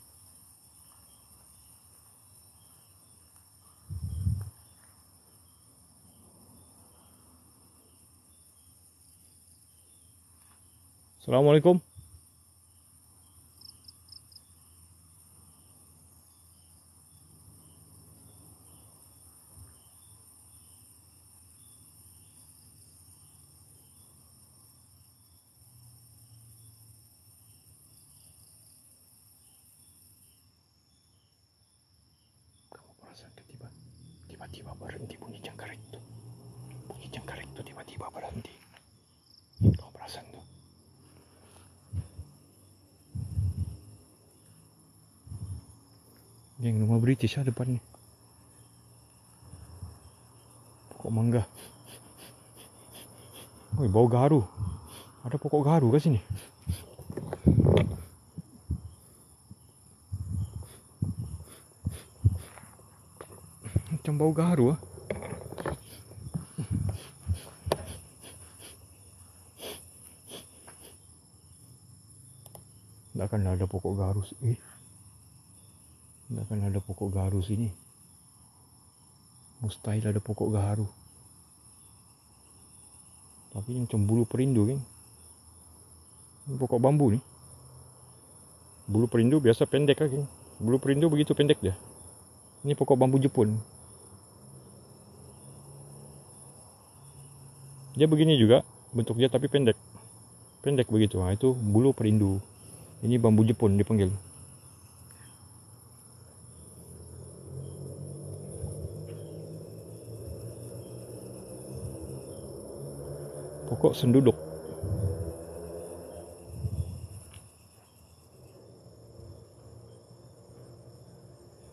Assalamualaikum. Tiba-tiba berhenti bunyi jangkrik itu. Bunyi jangkrik itu tiba-tiba berhenti. Kau perasan tuh? Yang rumah British ada depan nih. Pokok mangga. Woi, bau garu. Ada pokok garu ke sini? Macam bau garu ah. Tak akan ada pokok garu sini. Tak akan ada pokok garu sini. Mustahil ada pokok garu. Tapi ini macam bulu perindu kan. Ini pokok bambu nih. Bulu perindu biasa pendek kan. Bulu perindu begitu pendek dia. Ini pokok bambu Jepun. Dia begini juga bentuk dia tapi pendek. Pendek begitu. Nah, itu bulu perindu. Ini bambu Jepun dipanggil. Pokok senduduk.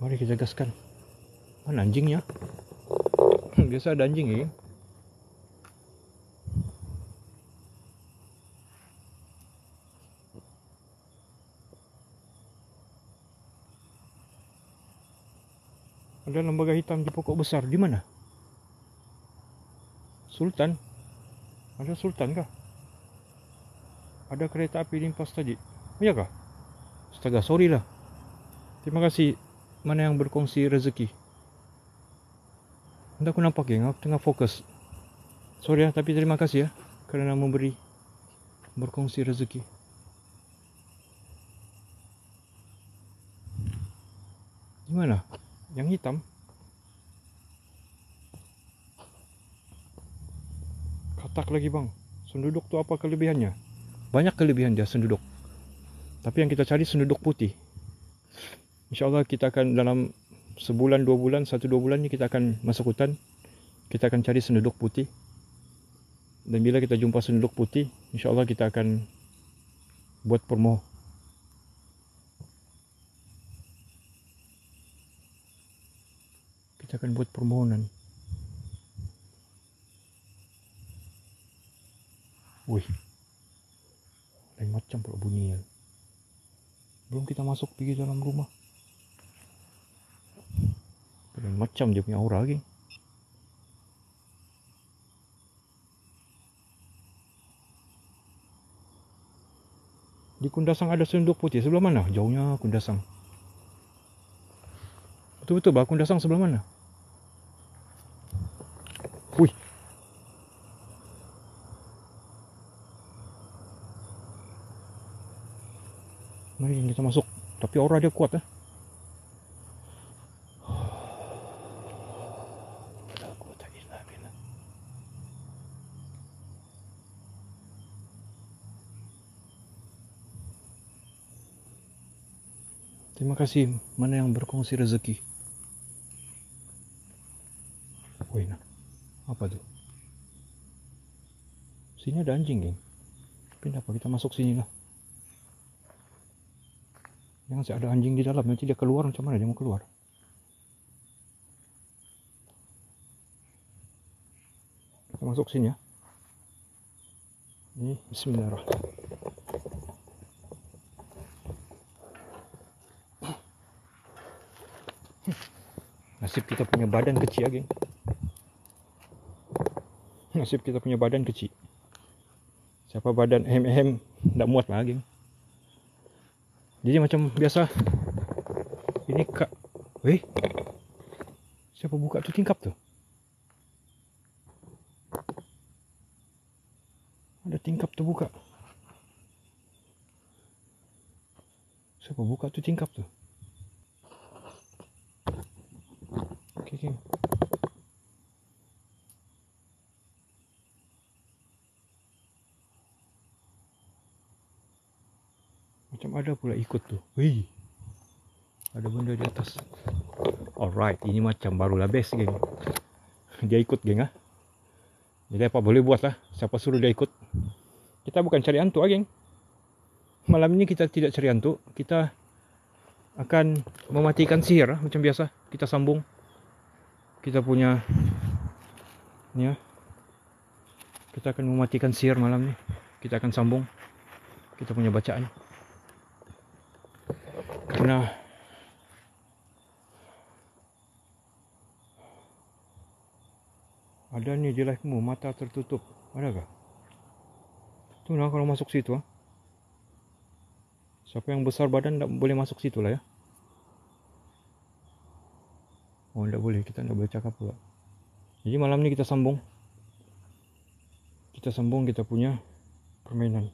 Mari kita gaskan. Mana anjingnya? Biasa ada anjing ya. Ada lembaga hitam di pokok besar. Di mana? Sultan. Ada Sultan kah? Ada kereta api limpas tadi. Iya kah? Astaga, sorry lah. Terima kasih. Mana yang berkongsi rezeki? Entah aku nampak geng, aku tengah fokus. Sorry ya, tapi terima kasih ya kerana memberi berkongsi rezeki. Gimana? Yang hitam? Katak lagi bang. Senduduk tu apa kelebihannya? Banyak kelebihan dia senduduk. Tapi yang kita cari senduduk putih. InsyaAllah kita akan dalam sebulan, 2 bulan, 1-2 bulan ni kita akan masuk hutan. Kita akan cari senduduk putih. Dan bila kita jumpa senduduk putih, InsyaAllah kita akan buat permoh. Kita akan buat permohonan. Wih, lain macam pula bunyi ya. Belum kita masuk pergi dalam rumah. Lain macam dia punya aura lagi. Di Kundasang ada senduduk putih. Sebelah mana? Jauhnya Kundasang. Betul-betul bah, Kundasang sebelah mana? Wih. Mari kita masuk. Tapi aura dia kuat . Terima kasih. Mana yang berkongsi rezeki? Wih, nah. Apa tu? Sini ada anjing, geng. Tapi apa kita masuk sini lah. Jangan ada anjing di dalam, nanti dia keluar, macam mana dia mau keluar? Kita masuk sini ya. Ini bismillahirrahmanirrahim. Nasib kita punya badan kecil ya, geng. Nasib kita punya badan kecil. Siapa badan tak muat lah, geng. Jadi macam biasa. Ini kak. Weh. Siapa buka tu tingkap tu? Ada tingkap tu buka. Siapa buka tu tingkap tu? Okey, okey. Macam ada pula ikut tu. Wih. Ada benda di atas. Alright, ini macam barulah best, geng. Dia ikut, geng ah. Jadi apa boleh buat lah. Siapa suruh dia ikut? Kita bukan cari hantu, geng. Malam ini kita tidak cari hantu. Kita akan mematikan sihir macam biasa. Kita sambung. Kita punya ni ya. Kita akan mematikan sihir malam ni. Kita akan sambung. Kita punya bacaan. Karena ada ni di live-mu, mata tertutup. Adakah? Tu nah kalau masuk situ ah. Siapa yang besar badan tak boleh masuk situ lah ya. Oh, tak boleh, kita tak boleh cakap pula. Jadi malam ni kita sambung. Kita sambung kita punya permainan.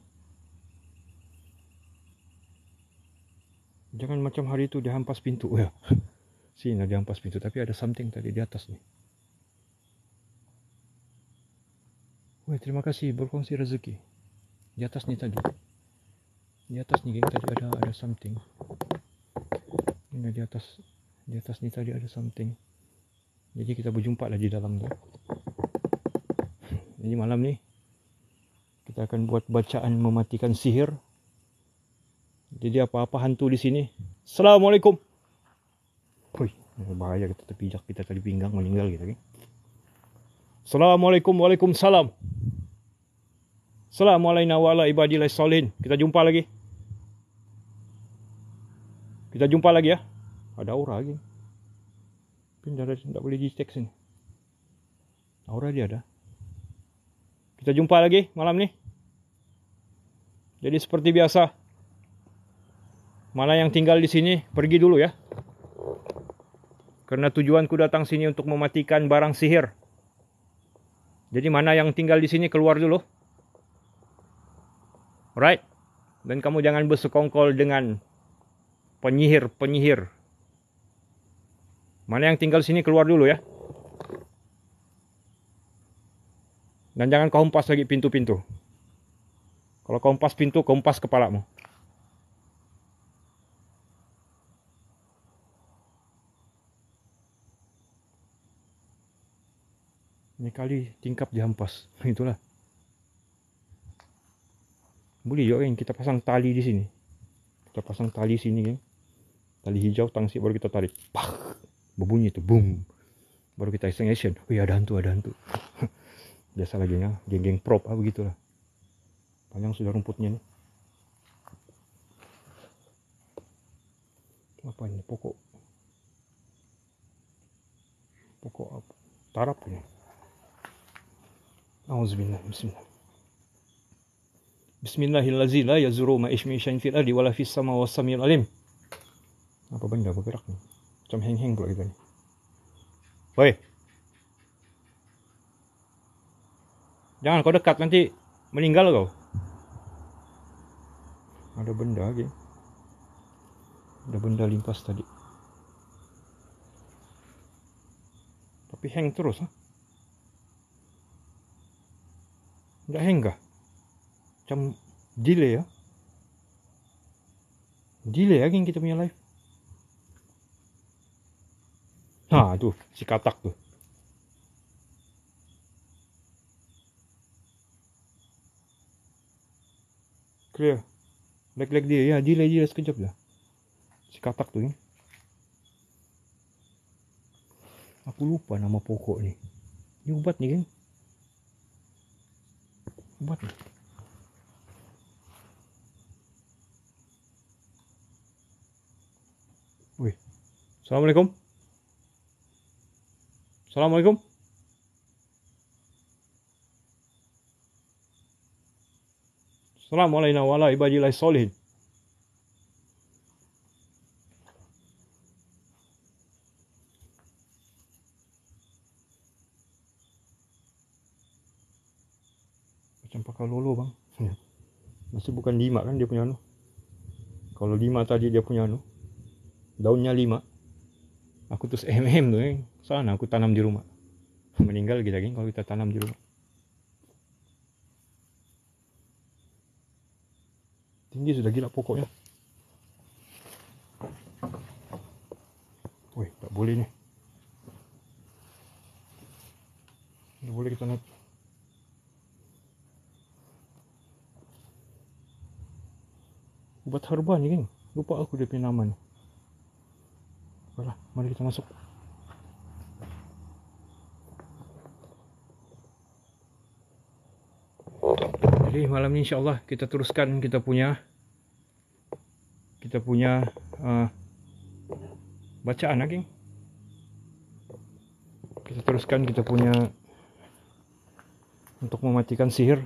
Jangan macam hari tu dia hampas pintu ya. Sini dia hampas pintu, tapi ada something tadi di atas ni. Wah, terima kasih berkongsi rezeki. Di atas ni tadi. Di atas ni, geng, tadi ada something. Ini di atas. Di atas ni tadi ada something. Jadi kita berjumpa lah di dalam tu. Jadi malam ni kita akan buat bacaan mematikan sihir. Jadi apa-apa hantu di sini. Assalamualaikum. Hui, bahaya kita terpijak, kita tadi pinggang meninggal kita, geng. Assalamualaikum, waalaikumsalam. Assalamualaikum wa ala ibadillah salihin. Kita jumpa lagi. Kita jumpa lagi ya. Ada aura lagi. Tapi tak boleh detect sini. Aura dia ada. Kita jumpa lagi malam ni. Jadi seperti biasa, mana yang tinggal di sini pergi dulu ya. Karena tujuanku datang sini untuk mematikan barang sihir. Jadi mana yang tinggal di sini keluar dulu. Alright. Dan kamu jangan bersekongkol dengan penyihir-penyihir. Mana yang tinggal di sini keluar dulu ya. Dan jangan kau hempas lagi pintu-pintu. Kalau kau hempas pintu, kau hempas kepalamu. Ini kali tingkap dihempas. Itulah. Boleh juga kan kita pasang tali di sini. Kita pasang tali sini kan. Tali hijau tangsi baru kita tarik. Pah! Berbunyi itu. Boom. Baru kita action. Oh ya ada hantu, ada hantu. Biasa lagi ya. Geng-geng prop. Begitulah. Panjang sudah rumputnya nih. Apa ini? Pokok. Pokok apa? Tarap ini. Auzubillah. Bismillah. Bismillahirrahmanirrahim. La yazuru ma ismi syai'in fil ardi wala fis sama was-samiul alim. Apa benda bergerak nih? Macam heng-heng pula kita nih. Woi. Jangan kau dekat, nanti meninggal kau. Ada benda lagi. Ada benda limpas tadi. Tapi hang terus, ha? Enggak hang kah? Macam delay ya. Delay lagi kita punya live. Nah, tuh si katak tuh. Clear. Lag dia ya, delay sekejap lah. Si katak tuh ya. Aku lupa nama pokok nih. Ini ubat nih kan. Ubat nih. Wih. Assalamualaikum. Assalamualaikum. Assalamualaikum warahmatullahi wabarakatuh. Macam pakai lolo bang. Masih bukan lima kan dia punya anu. Kalau lima tadi dia punya anu. Daunnya 5. Aku terus tuh sana aku tanam di rumah. Meninggal kita kan kalau kita tanam di rumah. Tinggi sudah gila pokoknya. Wih, tak boleh nih. Tak boleh kita naik. Ubat herba nih kan. Lupa aku dia punya nama nih. Baiklah, mari kita masuk. Jadi malam ini insyaAllah kita teruskan kita punya bacaan lagi. Kita teruskan kita punya untuk mematikan sihir.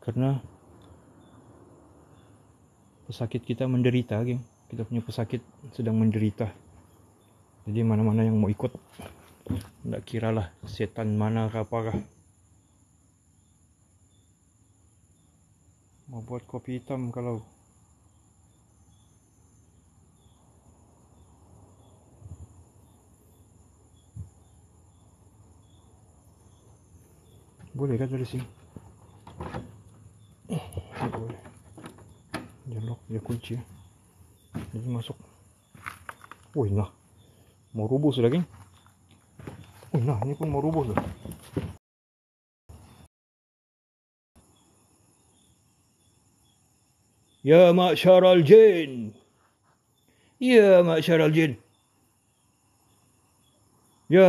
Karena pesakit kita menderita, geng. Kita punya pesakit sedang menderita. Jadi mana-mana yang mau ikut, tidak kiralah setan mana ke apakah. Mau buat kopi hitam kalau boleh kan dari sini? Boleh. Dia lock, dia kunci ya. Jadi masuk. Wih nah, mau rubuh sudah geng. Wih nah, ini pun mau rubuh sudah. Ya ma'syaral jin. Ya ma'syaral jin. Ya